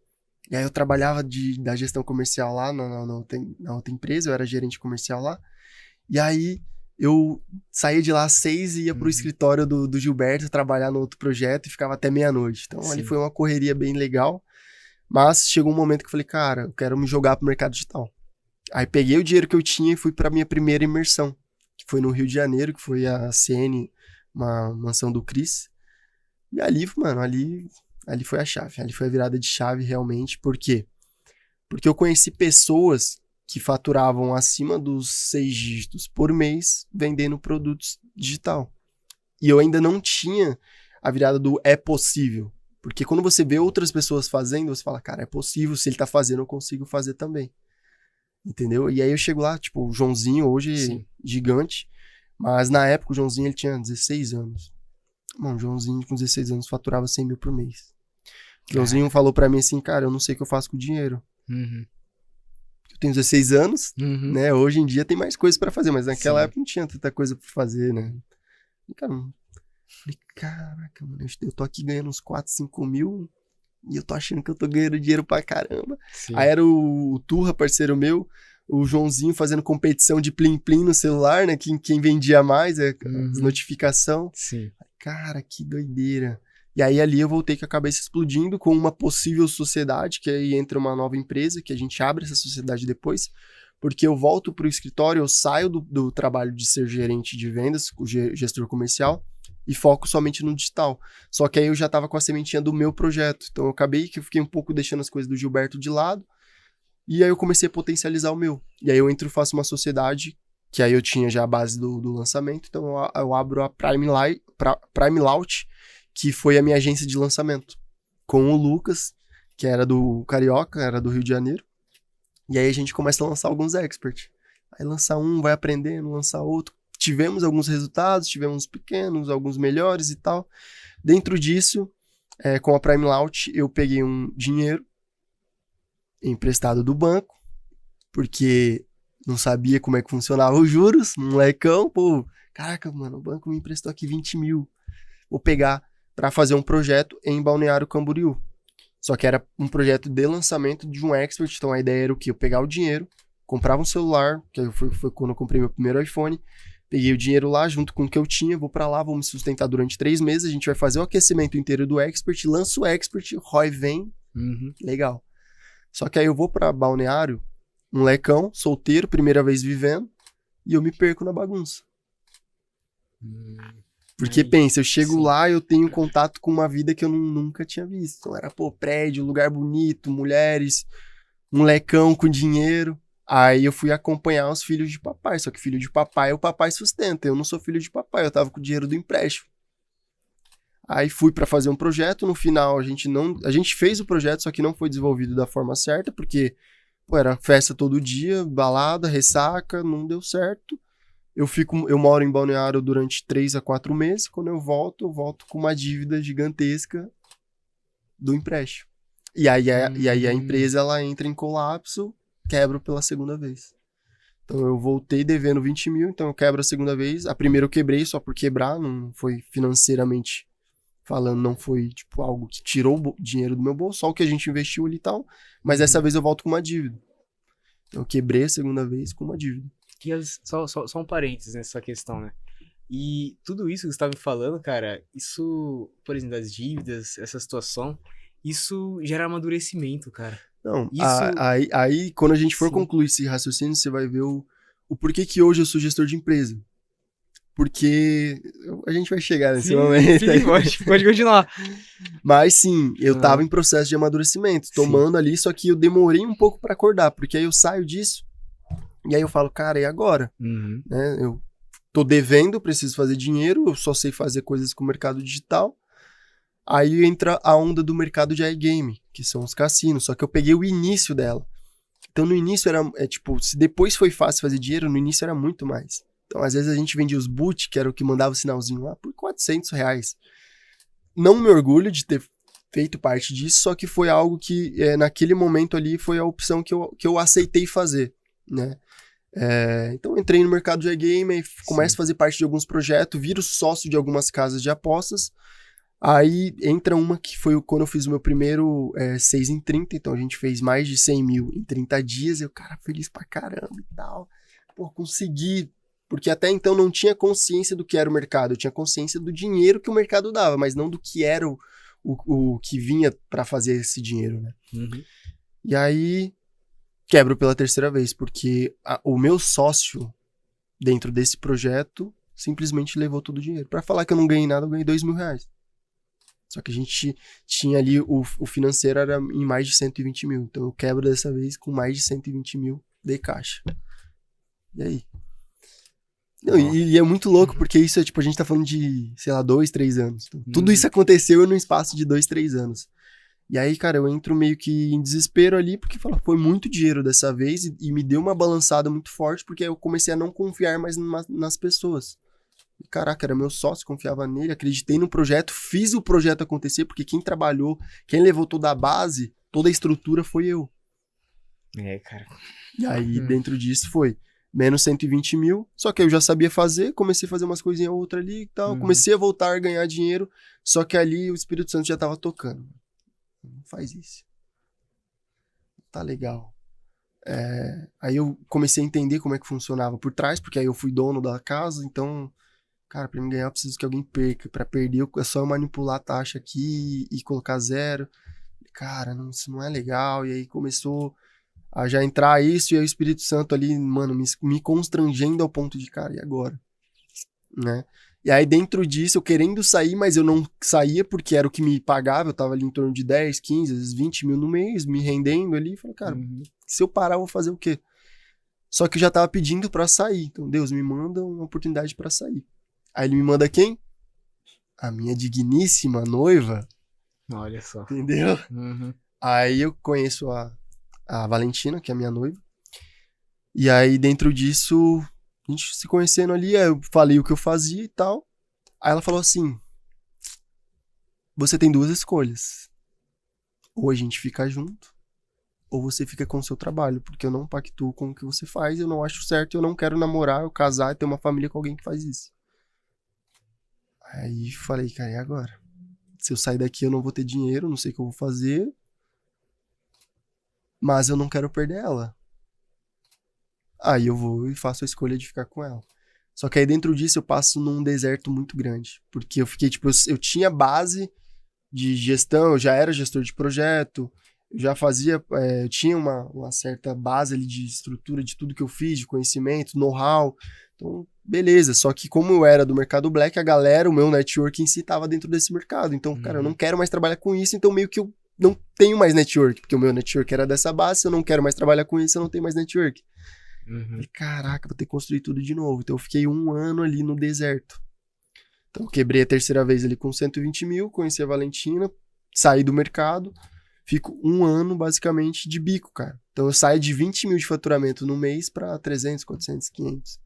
E aí eu trabalhava da gestão comercial lá na outra empresa, eu era gerente comercial lá. E aí eu saía de lá às 6 e ia pro escritório do Gilberto trabalhar no outro projeto e ficava até meia-noite. Então ali foi uma correria bem legal. Mas chegou um momento que eu falei, cara, eu quero me jogar pro mercado digital. Aí peguei o dinheiro que eu tinha e fui pra minha primeira imersão, que foi no Rio de Janeiro, que foi a CN, uma mansão do Cris. E ali, mano, ali foi a chave. Ali foi a virada de chave realmente. Por quê? Porque eu conheci pessoas que faturavam acima dos 6 dígitos por mês vendendo produtos digital. E eu ainda não tinha a virada do é possível. Porque quando você vê outras pessoas fazendo, você fala, cara, é possível, se ele tá fazendo, eu consigo fazer também. Entendeu? E aí eu chego lá, tipo, o Joãozinho hoje gigante, mas na época o Joãozinho ele tinha 16 anos. Bom, o Joãozinho com 16 anos faturava 100 mil por mês. O Joãozinho falou pra mim assim, cara, eu não sei o que eu faço com o dinheiro. Eu tenho 16 anos, né? Hoje em dia tem mais coisas pra fazer, mas naquela época não tinha tanta coisa pra fazer, né? Cara, falei, caraca, mano, eu tô aqui ganhando uns 4, 5 mil e eu tô achando que eu tô ganhando dinheiro pra caramba. Aí era o Turra, parceiro meu, o Joãozinho fazendo competição de plim-plim no celular, né? Quem vendia mais, as notificações. Cara, que doideira. E aí ali eu voltei com a cabeça explodindo com uma possível sociedade, que aí entra uma nova empresa, que a gente abre essa sociedade depois, porque eu volto pro escritório, eu saio do trabalho de ser gerente de vendas, o gestor comercial, e foco somente no digital. Só que aí eu já tava com a sementinha do meu projeto, então eu acabei que eu fiquei um pouco deixando as coisas do Gilberto de lado, e aí eu comecei a potencializar o meu. E aí eu entro e faço uma sociedade, que aí eu tinha já a base do lançamento, então eu abro a Prime Launch, que foi a minha agência de lançamento, com o Lucas, que era do Carioca, era do Rio de Janeiro. E aí a gente começa a lançar alguns experts. Aí lança um, vai aprendendo, lança outro. Tivemos alguns resultados, tivemos pequenos, alguns melhores e tal. Dentro disso, com a Prime Launch, eu peguei um dinheiro emprestado do banco, porque não sabia como é que funcionava os juros, molecão, pô, caraca, mano, o banco me emprestou aqui 20 mil. Vou pegar para fazer um projeto em Balneário Camboriú. Só que era um projeto de lançamento de um expert, então a ideia era o quê? Eu pegar o dinheiro, comprava um celular, que foi quando eu comprei meu primeiro iPhone, peguei o dinheiro lá junto com o que eu tinha, vou para lá, vou me sustentar durante 3 meses, a gente vai fazer o aquecimento inteiro do expert, lança o expert, ROI vem, legal. Só que aí eu vou para Balneário, molecão, solteiro, primeira vez vivendo, e eu me perco na bagunça. Porque, pensa, eu chego lá e eu tenho contato com uma vida que eu nunca tinha visto. Então era, prédio, lugar bonito, mulheres, molecão com dinheiro. Aí eu fui acompanhar os filhos de papai. Só que filho de papai, o papai sustenta. Eu não sou filho de papai, eu tava com o dinheiro do empréstimo. Aí fui pra fazer um projeto, no final a gente fez o projeto, só que não foi desenvolvido da forma certa, porque, era festa todo dia, balada, ressaca, não deu certo. Eu moro em Balneário durante 3 a 4 meses. Quando eu volto com uma dívida gigantesca do empréstimo. E aí a empresa ela entra em colapso, quebro pela segunda vez. Então eu voltei devendo 20 mil, então eu quebro a segunda vez. A primeira eu quebrei só por quebrar, não foi financeiramente falando, não foi tipo algo que tirou dinheiro do meu bolso, só o que a gente investiu ali e tal. Mas dessa vez eu volto com uma dívida. Então eu quebrei a segunda vez com uma dívida. Só um parênteses nessa questão, né? E tudo isso que você tá me falando, cara, isso, por exemplo, das dívidas, essa situação, isso gera amadurecimento, cara. Não, isso... aí quando a gente for concluir esse raciocínio, você vai ver o porquê que hoje eu sou gestor de empresa. Porque a gente vai chegar nesse momento. Sim, pode continuar. Mas sim, eu tava em processo de amadurecimento, tomando ali, só que eu demorei um pouco pra acordar, porque aí eu saio disso, e aí eu falo, cara, e agora? Né? Eu tô devendo, preciso fazer dinheiro, eu só sei fazer coisas com o mercado digital. Aí entra a onda do mercado de iGame, que são os cassinos, só que eu peguei o início dela. Então, no início tipo, se depois foi fácil fazer dinheiro, no início era muito mais. Então, às vezes a gente vendia os boot, que era o que mandava o sinalzinho lá, por R$400. Não me orgulho de ter feito parte disso, só que foi algo que, naquele momento ali, foi a opção que eu aceitei fazer, né? Então, entrei no mercado de iGame, começo a fazer parte de alguns projetos, viro sócio de algumas casas de apostas. Aí entra uma que foi quando eu fiz o meu primeiro 6 em 30, então a gente fez mais de 100 mil em 30 dias, eu, cara, feliz pra caramba e tal. Pô, consegui, porque até então não tinha consciência do que era o mercado, eu tinha consciência do dinheiro que o mercado dava, mas não do que era o que vinha pra fazer esse dinheiro, né? Uhum. E aí, quebro pela terceira vez, porque o meu sócio, dentro desse projeto, simplesmente levou todo o dinheiro. Pra falar que eu não ganhei nada, eu ganhei R$2.000. Só que a gente tinha ali, o financeiro era em mais de 120 mil. Então eu quebro dessa vez com mais de 120 mil de caixa. E aí? Não, e é muito louco, porque isso é tipo, a gente tá falando de, sei lá, 2, 3 anos. Então, tudo isso aconteceu no espaço de 2, 3 anos. E aí, cara, eu entro meio que em desespero ali, porque foi muito dinheiro dessa vez e me deu uma balançada muito forte, porque eu comecei a não confiar mais nas pessoas. Caraca, era meu sócio, confiava nele, acreditei no projeto, fiz o projeto acontecer, porque quem trabalhou, quem levou toda a base, toda a estrutura foi eu. Cara. E aí, dentro disso, foi menos 120 mil, só que eu já sabia fazer, comecei a fazer umas coisinhas outra ali e tal, comecei a voltar a ganhar dinheiro, só que ali o Espírito Santo já tava tocando. Não faz isso. Tá legal. Aí eu comecei a entender como é que funcionava por trás, porque aí eu fui dono da casa, então... Cara, pra mim ganhar eu preciso que alguém perca. Pra perder é só eu manipular a taxa aqui e colocar zero. Cara, isso não é legal. E aí começou a já entrar isso e aí o Espírito Santo ali, mano, me constrangendo ao ponto de, cara, e agora? Né? E aí dentro disso, eu querendo sair, mas eu não saía porque era o que me pagava. Eu tava ali em torno de 10, 15, às vezes 20 mil no mês, me rendendo ali. Falei, cara, se eu parar, eu vou fazer o quê? Só que eu já tava pedindo pra sair. Então, Deus, me manda uma oportunidade pra sair. Aí ele me manda quem? A minha digníssima noiva. Olha só. Entendeu? Aí eu conheço a Valentina, que é a minha noiva. E aí dentro disso, a gente se conhecendo ali, eu falei o que eu fazia e tal. Aí ela falou assim, você tem 2 escolhas. Ou a gente fica junto, ou você fica com o seu trabalho, porque eu não pactuo com o que você faz, eu não acho certo, eu não quero namorar, eu casar e ter uma família com alguém que faz isso. Aí falei, cara, e agora? Se eu sair daqui eu não vou ter dinheiro, não sei o que eu vou fazer. Mas eu não quero perder ela. Aí eu vou e faço a escolha de ficar com ela. Só que aí dentro disso eu passo num deserto muito grande. Porque eu fiquei, tipo, eu tinha base de gestão, eu já era gestor de projeto, eu já fazia, eu tinha uma certa base ali de estrutura de tudo que eu fiz, de conhecimento, know-how. Então, beleza, só que como eu era do mercado black, a galera, o meu network em si tava dentro desse mercado. Então, cara, eu não quero mais trabalhar com isso, então meio que eu não tenho mais network, porque o meu network era dessa base, se eu não quero mais trabalhar com isso, eu não tenho mais network. Falei, caraca, vou ter que construir tudo de novo. Então eu fiquei 1 ano ali no deserto. Então eu quebrei a terceira vez ali com 120 mil, conheci a Valentina, saí do mercado, fico 1 ano basicamente de bico, cara. Então eu saio de 20 mil de faturamento no mês pra 300, 400, 500.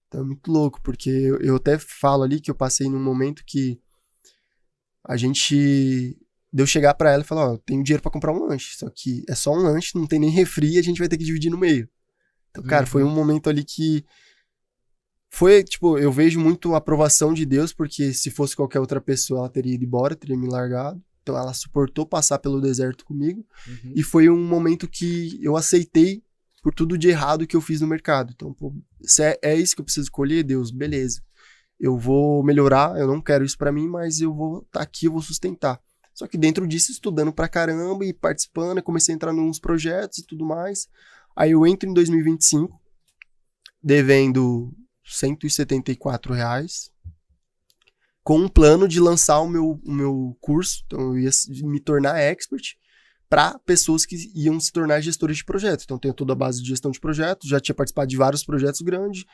Então é muito louco, porque eu até falo ali que eu passei num momento que a gente... Deu chegar pra ela e falar, ó, eu tenho dinheiro pra comprar um lanche, só que é só um lanche, não tem nem refri, a gente vai ter que dividir no meio. Então, cara, foi um momento ali que... Foi, tipo, eu vejo muito a aprovação de Deus, porque se fosse qualquer outra pessoa, ela teria ido embora, teria me largado. Então ela suportou passar pelo deserto comigo. E foi um momento que eu aceitei por tudo de errado que eu fiz no mercado. Então, pô, se é isso que eu preciso escolher, Deus, beleza. Eu vou melhorar, eu não quero isso pra mim, mas eu vou estar aqui, eu vou sustentar. Só que dentro disso, estudando pra caramba e participando, eu comecei a entrar em uns projetos e tudo mais. Aí eu entro em 2025, devendo R$174, com um plano de lançar o meu curso. Então eu ia me tornar expert para pessoas que iam se tornar gestores de projetos. Então tenho toda a base de gestão de projetos, já tinha participado de vários projetos grandes,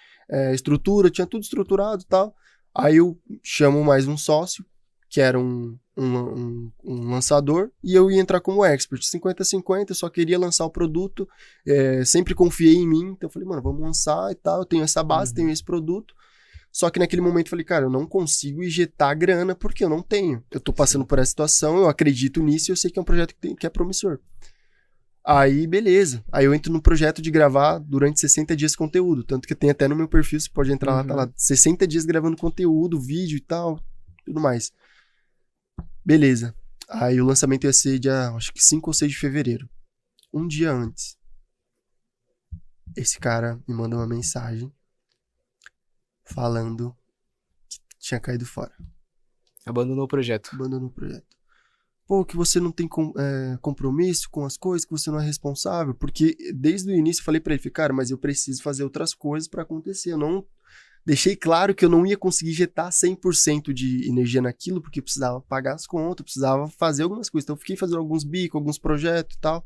estrutura, tinha tudo estruturado e tal. Aí eu chamo mais um sócio, que era um um lançador e eu ia entrar como expert. 50-50, eu só queria lançar o produto, sempre confiei em mim, então eu falei, mano, vamos lançar e tal, eu tenho essa base, tenho esse produto. Só que naquele momento eu falei, cara, eu não consigo injetar grana porque eu não tenho. Eu tô passando por essa situação, eu acredito nisso e eu sei que é um projeto que é promissor. Aí, beleza. Aí eu entro no projeto de gravar durante 60 dias conteúdo. Tanto que tem até no meu perfil, você pode entrar lá, tá lá. 60 dias gravando conteúdo, vídeo e tal, tudo mais. Beleza. Aí o lançamento ia ser dia, acho que 5 ou 6 de fevereiro. Um dia antes. Esse cara me manda uma mensagem falando que tinha caído fora. Abandonou o projeto. Abandonou o projeto. Pô, que você não tem compromisso com as coisas, que você não é responsável, porque desde o início eu falei pra ele, cara, mas eu preciso fazer outras coisas pra acontecer, eu não deixei claro que eu não ia conseguir injetar 100% de energia naquilo, porque eu precisava pagar as contas, precisava fazer algumas coisas, então eu fiquei fazendo alguns bicos, alguns projetos e tal,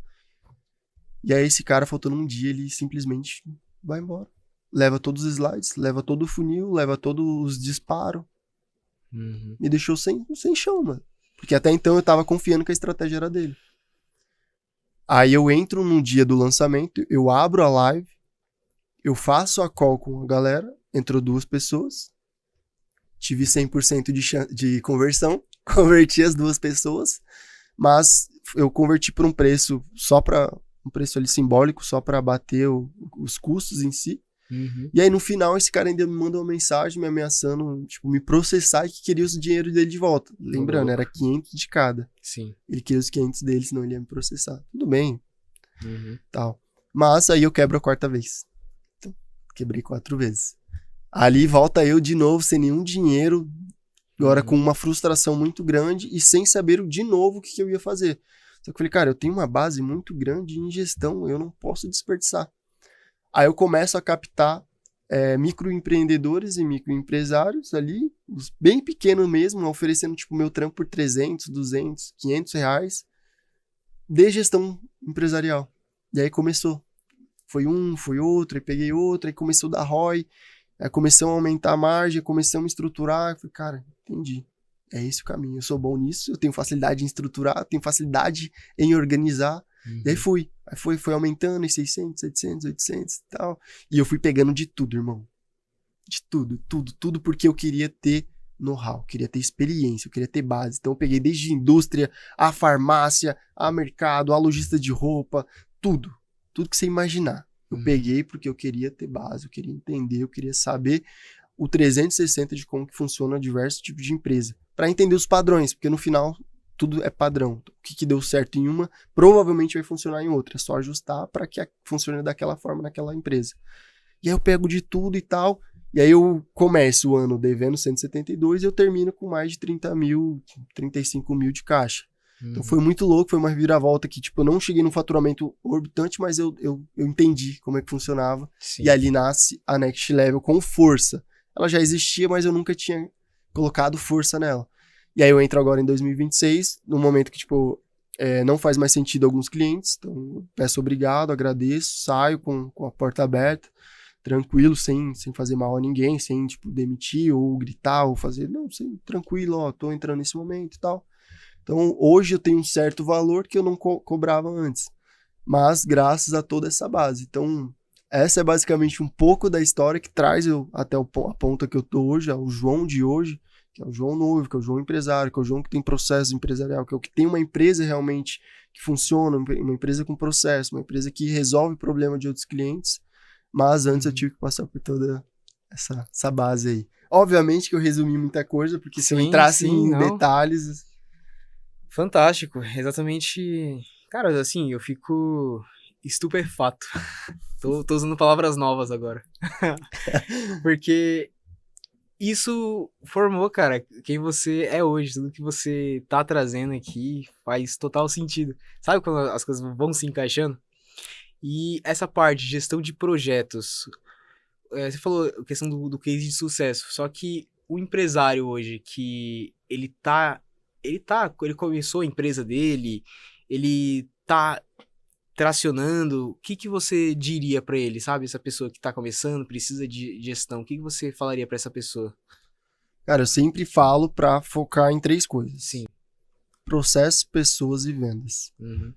e aí esse cara, faltando um dia, ele simplesmente vai embora, leva todos os slides, leva todo o funil, leva todos os disparos, me deixou sem chão, mano. Porque até então eu tava confiando que a estratégia era dele. Aí eu entro no dia do lançamento, eu abro a live, eu faço a call com a galera, entrou 2 pessoas, tive 100% de conversão, converti as 2 pessoas, mas eu converti por um preço um preço ali simbólico, só pra bater os custos em si. E aí no final esse cara ainda me manda uma mensagem me ameaçando, tipo, me processar e que queria o dinheiro dele de volta. Lembrando, era 500 de cada. Sim. Ele queria os 500 dele, senão ele ia me processar. Tudo bem, tal. Mas aí eu quebro a 4ª vez. Então, quebrei 4 vezes. Ali volta eu de novo, sem nenhum dinheiro, agora com uma frustração muito grande e sem saber de novo o que eu ia fazer. Só que eu falei, cara, eu tenho uma base muito grande em gestão, eu não posso desperdiçar. Aí eu começo a captar microempreendedores e microempresários ali, os bem pequenos mesmo, oferecendo tipo meu trampo por 300, 200, 500 reais de gestão empresarial. E aí começou. Foi um, foi outro, aí peguei outro, aí começou a dar ROI, aí começamos a aumentar a margem, começamos a estruturar. Falei, cara, entendi. É esse o caminho. Eu sou bom nisso, eu tenho facilidade em estruturar, tenho facilidade em organizar. E aí fui. Aí foi aumentando em 600, 700, 800 e tal. E eu fui pegando de tudo, irmão. De tudo porque eu queria ter know-how, queria ter experiência, eu queria ter base. Então eu peguei desde indústria, a farmácia, a mercado, a lojista de roupa, tudo. Tudo que você imaginar. Eu peguei porque eu queria ter base, eu queria entender, eu queria saber o 360 de como que funciona diversos tipos de empresa. Para entender os padrões, porque no final tudo é padrão. O que deu certo em uma, provavelmente vai funcionar em outra. É só ajustar para que funcione daquela forma naquela empresa. E aí eu pego de tudo e tal. E aí eu começo o ano devendo 172 e eu termino com mais de 30 mil, 35 mil de caixa. Então foi muito louco, foi uma reviravolta que, tipo, eu não cheguei num faturamento orbitante, mas eu entendi como é que funcionava. Sim. E ali nasce a Next Level com força. Ela já existia, mas eu nunca tinha colocado força nela. E aí eu entro agora em 2026, num momento que, tipo, não faz mais sentido alguns clientes, então eu peço obrigado, agradeço, saio com a porta aberta, tranquilo, sem fazer mal a ninguém, sem, tipo, demitir ou gritar ou fazer, não, tranquilo, ó, tô entrando nesse momento e tal. Então, hoje eu tenho um certo valor que eu não cobrava antes, mas graças a toda essa base. Então, essa é basicamente um pouco da história que traz eu até a ponta que eu tô hoje, o João de hoje, que é o João noivo, que é o João empresário, que é o João que tem processo empresarial, que é o que tem uma empresa realmente que funciona, uma empresa com processo, uma empresa que resolve o problema de outros clientes, mas antes eu tive que passar por toda essa base aí. Obviamente que eu resumi muita coisa, porque se eu entrasse em detalhes... Fantástico, exatamente. Cara, assim, eu fico estupefato. Tô usando palavras novas agora. Porque isso formou, cara, quem você é hoje. Tudo que você tá trazendo aqui faz total sentido. Sabe quando as coisas vão se encaixando? E essa parte de gestão de projetos, você falou a questão do case de sucesso, só que o empresário hoje, que ele começou a empresa dele, ele tá tracionando, o que você diria pra ele, sabe? Essa pessoa que tá começando, precisa de gestão, o que você falaria pra essa pessoa? Cara, eu sempre falo pra focar em 3 coisas. Sim. processo, pessoas e vendas. Uhum.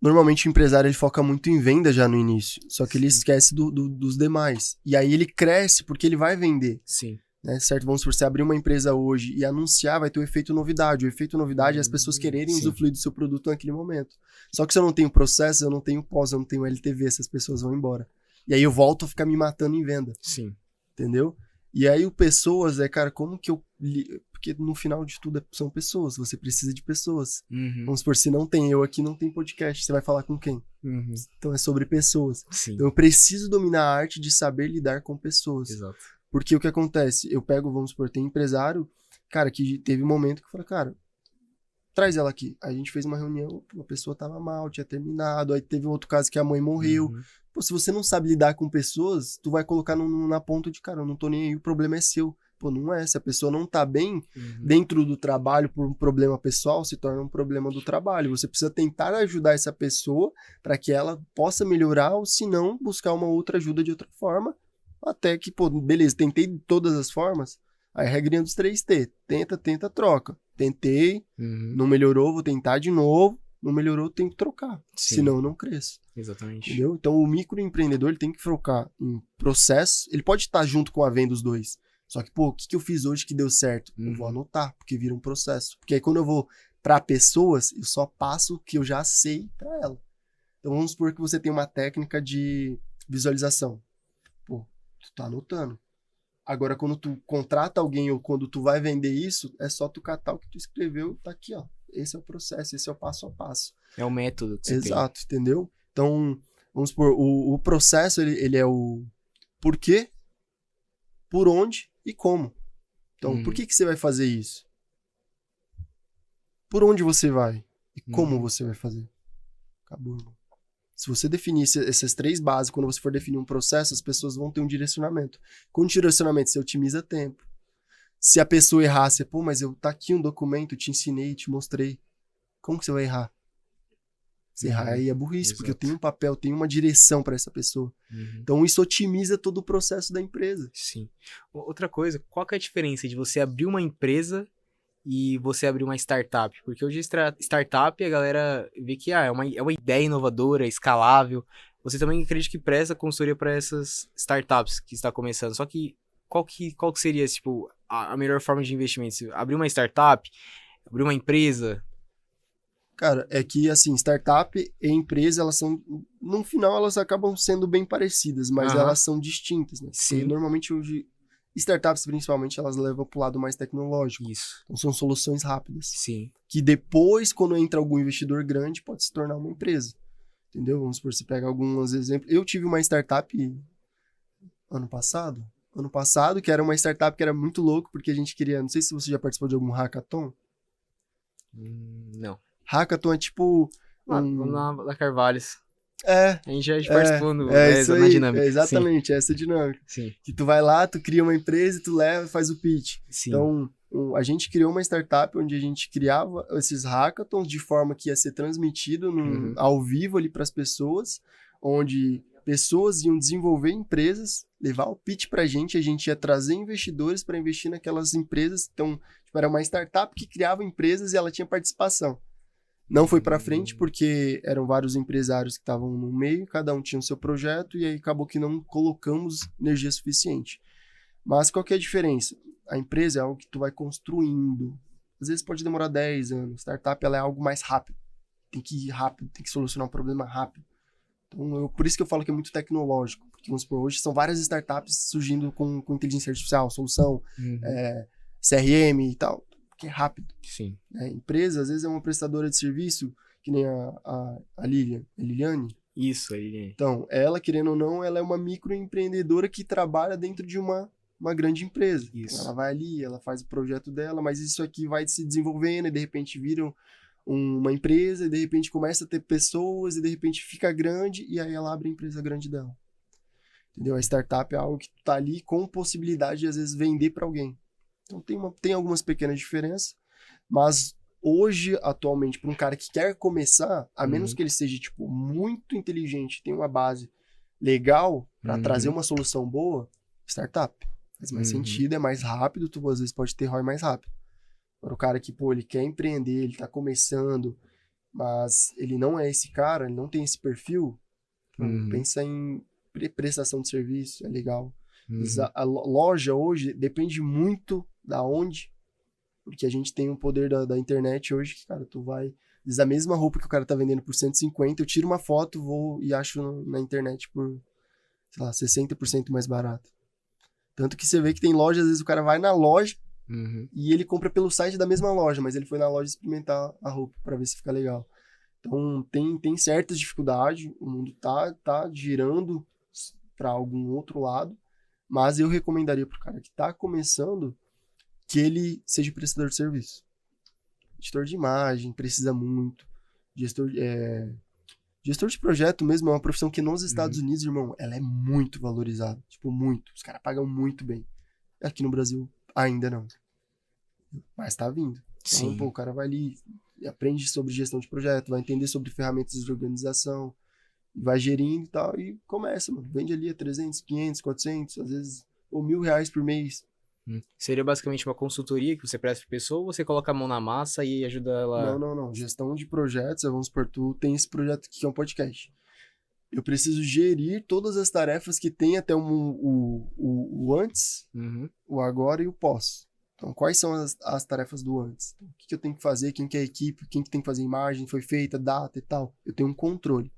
Normalmente o empresário ele foca muito em venda já no início, só que ele esquece dos demais. E aí ele cresce porque ele vai vender, Sim. né? Certo? Vamos supor, você abrir uma empresa hoje e anunciar, vai ter o efeito novidade. O efeito novidade é as pessoas quererem Sim. usufruir do seu produto naquele momento. Só que se eu não tenho processo, eu não tenho pós, eu não tenho LTV, essas pessoas vão embora. E aí eu volto a ficar me matando em venda, Sim. entendeu? E aí o pessoas cara, como que eu... Porque no final de tudo são pessoas, você precisa de pessoas. Uhum. Vamos supor, se não tem eu aqui, não tem podcast, você vai falar com quem? Uhum. Então é sobre pessoas. Sim. Então eu preciso dominar a arte de saber lidar com pessoas. Exato. Porque o que acontece? Eu pego, vamos supor, tem empresário, cara, que teve um momento que eu falei, cara, traz ela aqui. Aí a gente fez uma reunião, a pessoa tava mal, tinha terminado, aí teve outro caso que a mãe morreu. Uhum. Pô, se você não sabe lidar com pessoas, tu vai colocar na ponta de, cara, eu não tô nem aí, o problema é seu. Pô, não é. Se a pessoa não tá bem dentro do trabalho por um problema pessoal, se torna um problema do trabalho. Você precisa tentar ajudar essa pessoa para que ela possa melhorar, ou se não, buscar uma outra ajuda de outra forma. Até que, pô, beleza, tentei de todas as formas. Aí a regrinha dos 3T. Tenta, troca. Tentei, não melhorou, vou tentar de novo. Não melhorou, tem que trocar. Sim. Senão eu não cresço. Exatamente. Entendeu? Então o microempreendedor ele tem que focar em processo. Ele pode estar junto com a venda dos dois. Só que, pô, o que eu fiz hoje que deu certo? Eu vou anotar, porque vira um processo. Porque aí quando eu vou para pessoas, eu só passo o que eu já sei para ela. Então vamos supor que você tem uma técnica de visualização. Pô, tu tá anotando. Agora, quando tu contrata alguém ou quando tu vai vender isso, é só tu catar o que tu escreveu, tá aqui, ó. Esse é o processo, esse é o passo a passo. É o método que você tem. Exato, entendeu? Então, vamos supor, o processo, ele é o porquê, por onde e como. Então, por que você vai fazer isso? Por onde você vai? E como você vai fazer? Acabou, irmão. Se você definir essas 3 bases, quando você for definir um processo, as pessoas vão ter um direcionamento. Com o direcionamento, você otimiza tempo. Se a pessoa errar, você, pô, mas tá aqui um documento, te ensinei, te mostrei. Como que você vai errar? Se errar aí é burrice, porque eu tenho um papel, tenho uma direção para essa pessoa. Então isso otimiza todo o processo da empresa. Sim. Outra coisa, qual que é a diferença de você abrir uma empresa e você abrir uma startup? Porque hoje startup a galera vê que é uma ideia inovadora, escalável. Você também acredita que presta consultoria para essas startups que está começando. Só que qual que seria tipo, a melhor forma de investimento? Abrir uma startup, abrir uma empresa? Cara, é que, assim, startup e empresa, elas são... No final, elas acabam sendo bem parecidas, mas elas são distintas, né? Sim. Porque, normalmente, hoje, startups, principalmente, elas levam pro lado mais tecnológico. Isso. Então, são soluções rápidas. Sim. Que depois, quando entra algum investidor grande, pode se tornar uma empresa. Entendeu? Vamos supor, você pega alguns exemplos. Eu tive uma startup ano passado, que era uma startup que era muito louco, porque a gente queria... Não sei se você já participou de algum hackathon. Não. Hackathon é tipo... Na Carvalhos. É. A gente já participou isso na aí, dinâmica. Exatamente, essa dinâmica. Sim. Que tu vai lá, tu cria uma empresa e tu leva e faz o pitch. Sim. Então, a gente criou uma startup onde a gente criava esses hackathons de forma que ia ser transmitido ao vivo ali para as pessoas, onde pessoas iam desenvolver empresas, levar o pitch pra gente, a gente ia trazer investidores para investir naquelas empresas. Então, tipo, era uma startup que criava empresas e ela tinha participação. Não foi para frente porque eram vários empresários que estavam no meio, cada um tinha o seu projeto e aí acabou que não colocamos energia suficiente. Mas qual que é a diferença? A empresa é algo que tu vai construindo. Às vezes pode demorar 10 anos. Startup ela é algo mais rápido. Tem que ir rápido, tem que solucionar um problema rápido. Então, por isso que eu falo que é muito tecnológico. Porque, vamos supor, hoje são várias startups surgindo com inteligência artificial, solução, CRM e tal. Que é rápido. Sim. Empresa, às vezes, é uma prestadora de serviço, que nem a Liliane. Isso, a Liliane. Então, ela, querendo ou não, ela é uma microempreendedora que trabalha dentro de uma grande empresa. Isso. Então, ela vai ali, ela faz o projeto dela, mas isso aqui vai se desenvolvendo e, de repente, vira uma empresa e, de repente, começa a ter pessoas e, de repente, fica grande e aí ela abre a empresa grande dela. Entendeu? A startup é algo que tá ali com possibilidade de, às vezes, vender para alguém. Então tem algumas pequenas diferenças, mas hoje, atualmente, para um cara que quer começar, a menos que ele seja, tipo, muito inteligente, tenha uma base legal para trazer uma solução boa, startup. Faz mais sentido, é mais rápido, tu às vezes pode ter ROI mais rápido. Para o cara que, pô, ele quer empreender, ele tá começando, mas ele não é esse cara, ele não tem esse perfil, pensa em prestação de serviço, é legal. A loja hoje depende muito da onde, porque a gente tem o poder da internet hoje, que, cara, tu vai... Às vezes a mesma roupa que o cara tá vendendo por 150, eu tiro uma foto, vou e acho na internet por, sei lá, 60% mais barato. Tanto que você vê que tem loja, às vezes o cara vai na loja e ele compra pelo site da mesma loja, mas ele foi na loja experimentar a roupa pra ver se fica legal. Então tem certas dificuldades, o mundo tá girando pra algum outro lado, mas eu recomendaria pro cara que tá começando que ele seja prestador de serviço. Editor de imagem, precisa muito. Gestor de projeto mesmo é uma profissão que nos Estados Unidos, irmão, ela é muito valorizada. Tipo, muito. Os caras pagam muito bem. Aqui no Brasil, ainda não. Mas tá vindo. Então, pô, o cara vai ali, aprende sobre gestão de projeto, vai entender sobre ferramentas de organização, vai gerindo e tal, e começa, mano. Vende ali a 300, 500, 400, às vezes, ou R$1.000 por mês. Seria basicamente uma consultoria que você presta pra pessoa, ou você coloca a mão na massa e ajuda ela... Não. Gestão de projetos, vamos supor, tu tem esse projeto aqui que é um podcast. Eu preciso gerir todas as tarefas que tem até o antes, o agora e o pós. Então, quais são as tarefas do antes? O que eu tenho que fazer, quem que é a equipe, quem que tem que fazer imagem, foi feita, data e tal. Eu tenho um controle.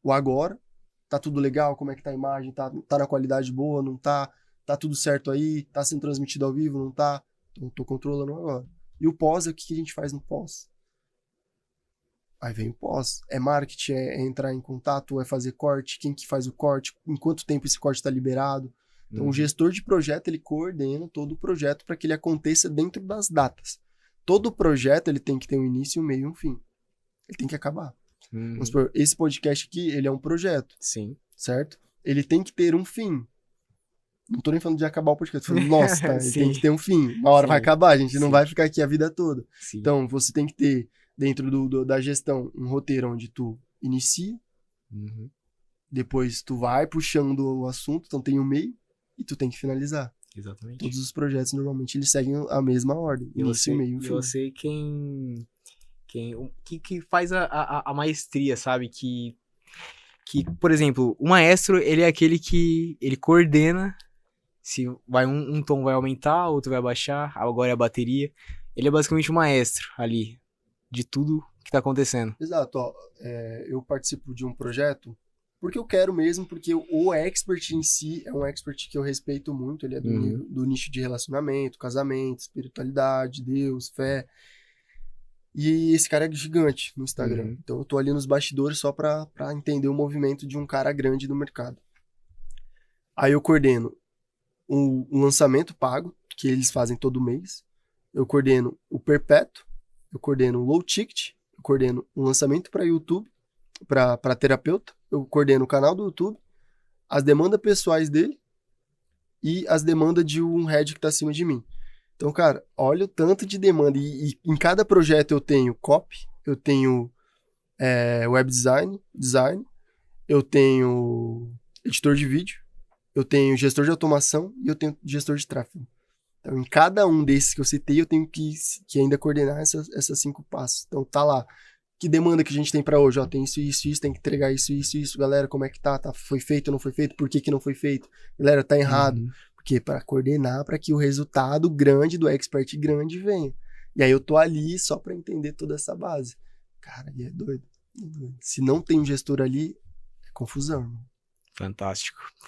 O agora, tá tudo legal, como é que tá a imagem, tá na qualidade boa, não tá... Tá tudo certo aí? Tá sendo transmitido ao vivo? Não tá? Então, tô controlando agora. E o pós, o que a gente faz no pós? Aí vem o pós. É marketing, é entrar em contato, é fazer corte, quem que faz o corte, em quanto tempo esse corte está liberado. Então, o gestor de projeto, ele coordena todo o projeto para que ele aconteça dentro das datas. Todo projeto, ele tem que ter um início, um meio e um fim. Ele tem que acabar. Vamos supor, esse podcast aqui, ele é um projeto. Sim. Certo? Ele tem que ter um fim. Não tô nem falando de acabar o podcast, tô falando, nossa, tá, ele tem que ter um fim. Uma hora vai acabar, a gente não vai ficar aqui a vida toda. Sim. Então, você tem que ter, dentro da gestão, um roteiro onde tu inicia, depois tu vai puxando o assunto, então tem um meio, e tu tem que finalizar. Exatamente. Todos os projetos, normalmente, eles seguem a mesma ordem. Início, meio e fim. Eu sei que faz a maestria, sabe? Que, por exemplo, o maestro, ele é aquele que ele coordena. Se vai um tom vai aumentar, outro vai baixar, agora é a bateria. Ele é basicamente um maestro ali, de tudo que tá acontecendo. Exato, ó, eu participo de um projeto porque eu quero mesmo, porque o expert em si é um expert que eu respeito muito, ele é do nicho de relacionamento, casamento, espiritualidade, Deus, fé. E esse cara é gigante no Instagram, então eu tô ali nos bastidores só pra entender o movimento de um cara grande no mercado. Aí eu coordeno um lançamento pago, que eles fazem todo mês. Eu coordeno o perpétuo, eu coordeno o low ticket, eu coordeno um lançamento para YouTube, para terapeuta, eu coordeno o canal do YouTube, as demandas pessoais dele e as demandas de um head que tá acima de mim. Então, cara, olha o tanto de demanda. E em cada projeto eu tenho copy, eu tenho web design, eu tenho editor de vídeo, eu tenho gestor de automação e eu tenho gestor de tráfego. Então, em cada um desses que eu citei, eu tenho que ainda coordenar essas 5 passos. Então, tá lá. Que demanda que a gente tem pra hoje? Ó, tem isso, tem que entregar isso. Galera, como é que tá? Foi feito ou não foi feito? Por que não foi feito? Galera, tá errado. Porque para coordenar, para que o resultado grande do expert grande venha. E aí eu tô ali só pra entender toda essa base. Cara, e é doido. Se não tem um gestor ali, é confusão, irmão.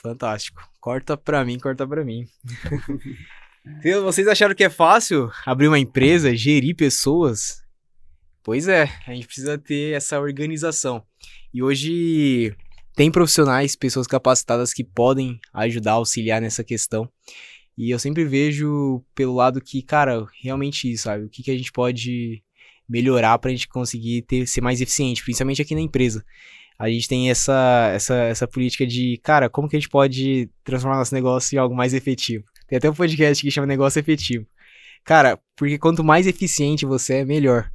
Fantástico. Corta pra mim. Vocês acharam que é fácil abrir uma empresa, gerir pessoas? Pois é, a gente precisa ter essa organização. E hoje tem profissionais, pessoas capacitadas que podem ajudar, auxiliar nessa questão. E eu sempre vejo pelo lado que, cara, realmente isso, sabe? O que a gente pode melhorar pra gente conseguir ser mais eficiente, principalmente aqui na empresa. A gente tem essa política de, cara, como que a gente pode transformar nosso negócio em algo mais efetivo? Tem até um podcast que chama Negócio Efetivo. Cara, porque quanto mais eficiente você é, melhor,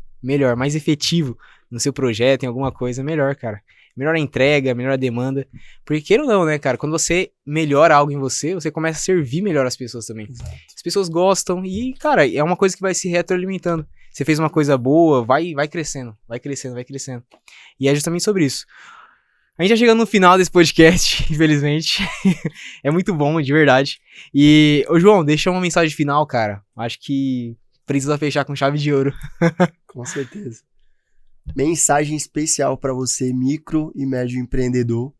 mais efetivo no seu projeto, em alguma coisa, melhor, cara. melhora a entrega, melhora a demanda. Porque queira ou não, né, cara? Quando você melhora algo em você, você começa a servir melhor as pessoas também. Exato. As pessoas gostam e, cara, é uma coisa que vai se retroalimentando. Você fez uma coisa boa, vai crescendo, vai crescendo, vai crescendo. E é justamente sobre isso. A gente tá chegando no final desse podcast, infelizmente. É muito bom, de verdade. E, ô João, deixa uma mensagem final, cara. Acho que precisa fechar com chave de ouro. Com certeza. Mensagem especial para você, micro e médio empreendedor.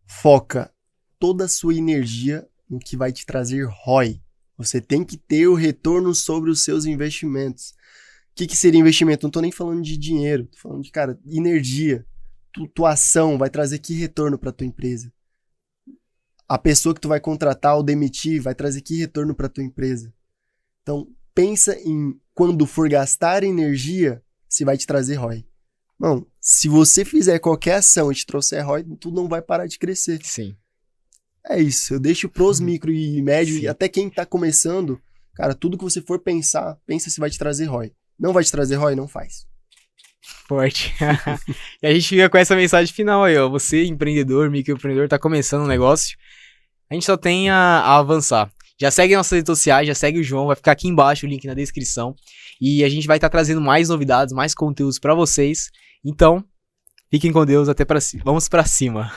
Foca toda a sua energia no que vai te trazer ROI. Você tem que ter o retorno sobre os seus investimentos. O que seria investimento? Não tô nem falando de dinheiro, tô falando de, cara, energia. Tua ação vai trazer que retorno para tua empresa? A pessoa que tu vai contratar ou demitir vai trazer que retorno para tua empresa? Então, pensa em quando for gastar energia, se vai te trazer ROI. Não, se você fizer qualquer ação e te trouxer ROI, tu não vai parar de crescer. Sim. É isso, eu deixo pros micro e médio Sim. e até quem tá começando, cara, tudo que você for pensar, pensa se vai te trazer ROI. Não vai te trazer ROI, não faz. Forte. E a gente fica com essa mensagem final aí, ó. Você, empreendedor, microempreendedor, tá começando um negócio. A gente só tem a avançar. Já segue nossas redes sociais, já segue o João, vai ficar aqui embaixo o link na descrição. E a gente vai estar trazendo mais novidades, mais conteúdos pra vocês. Então, fiquem com Deus, até pra cima. Vamos pra cima.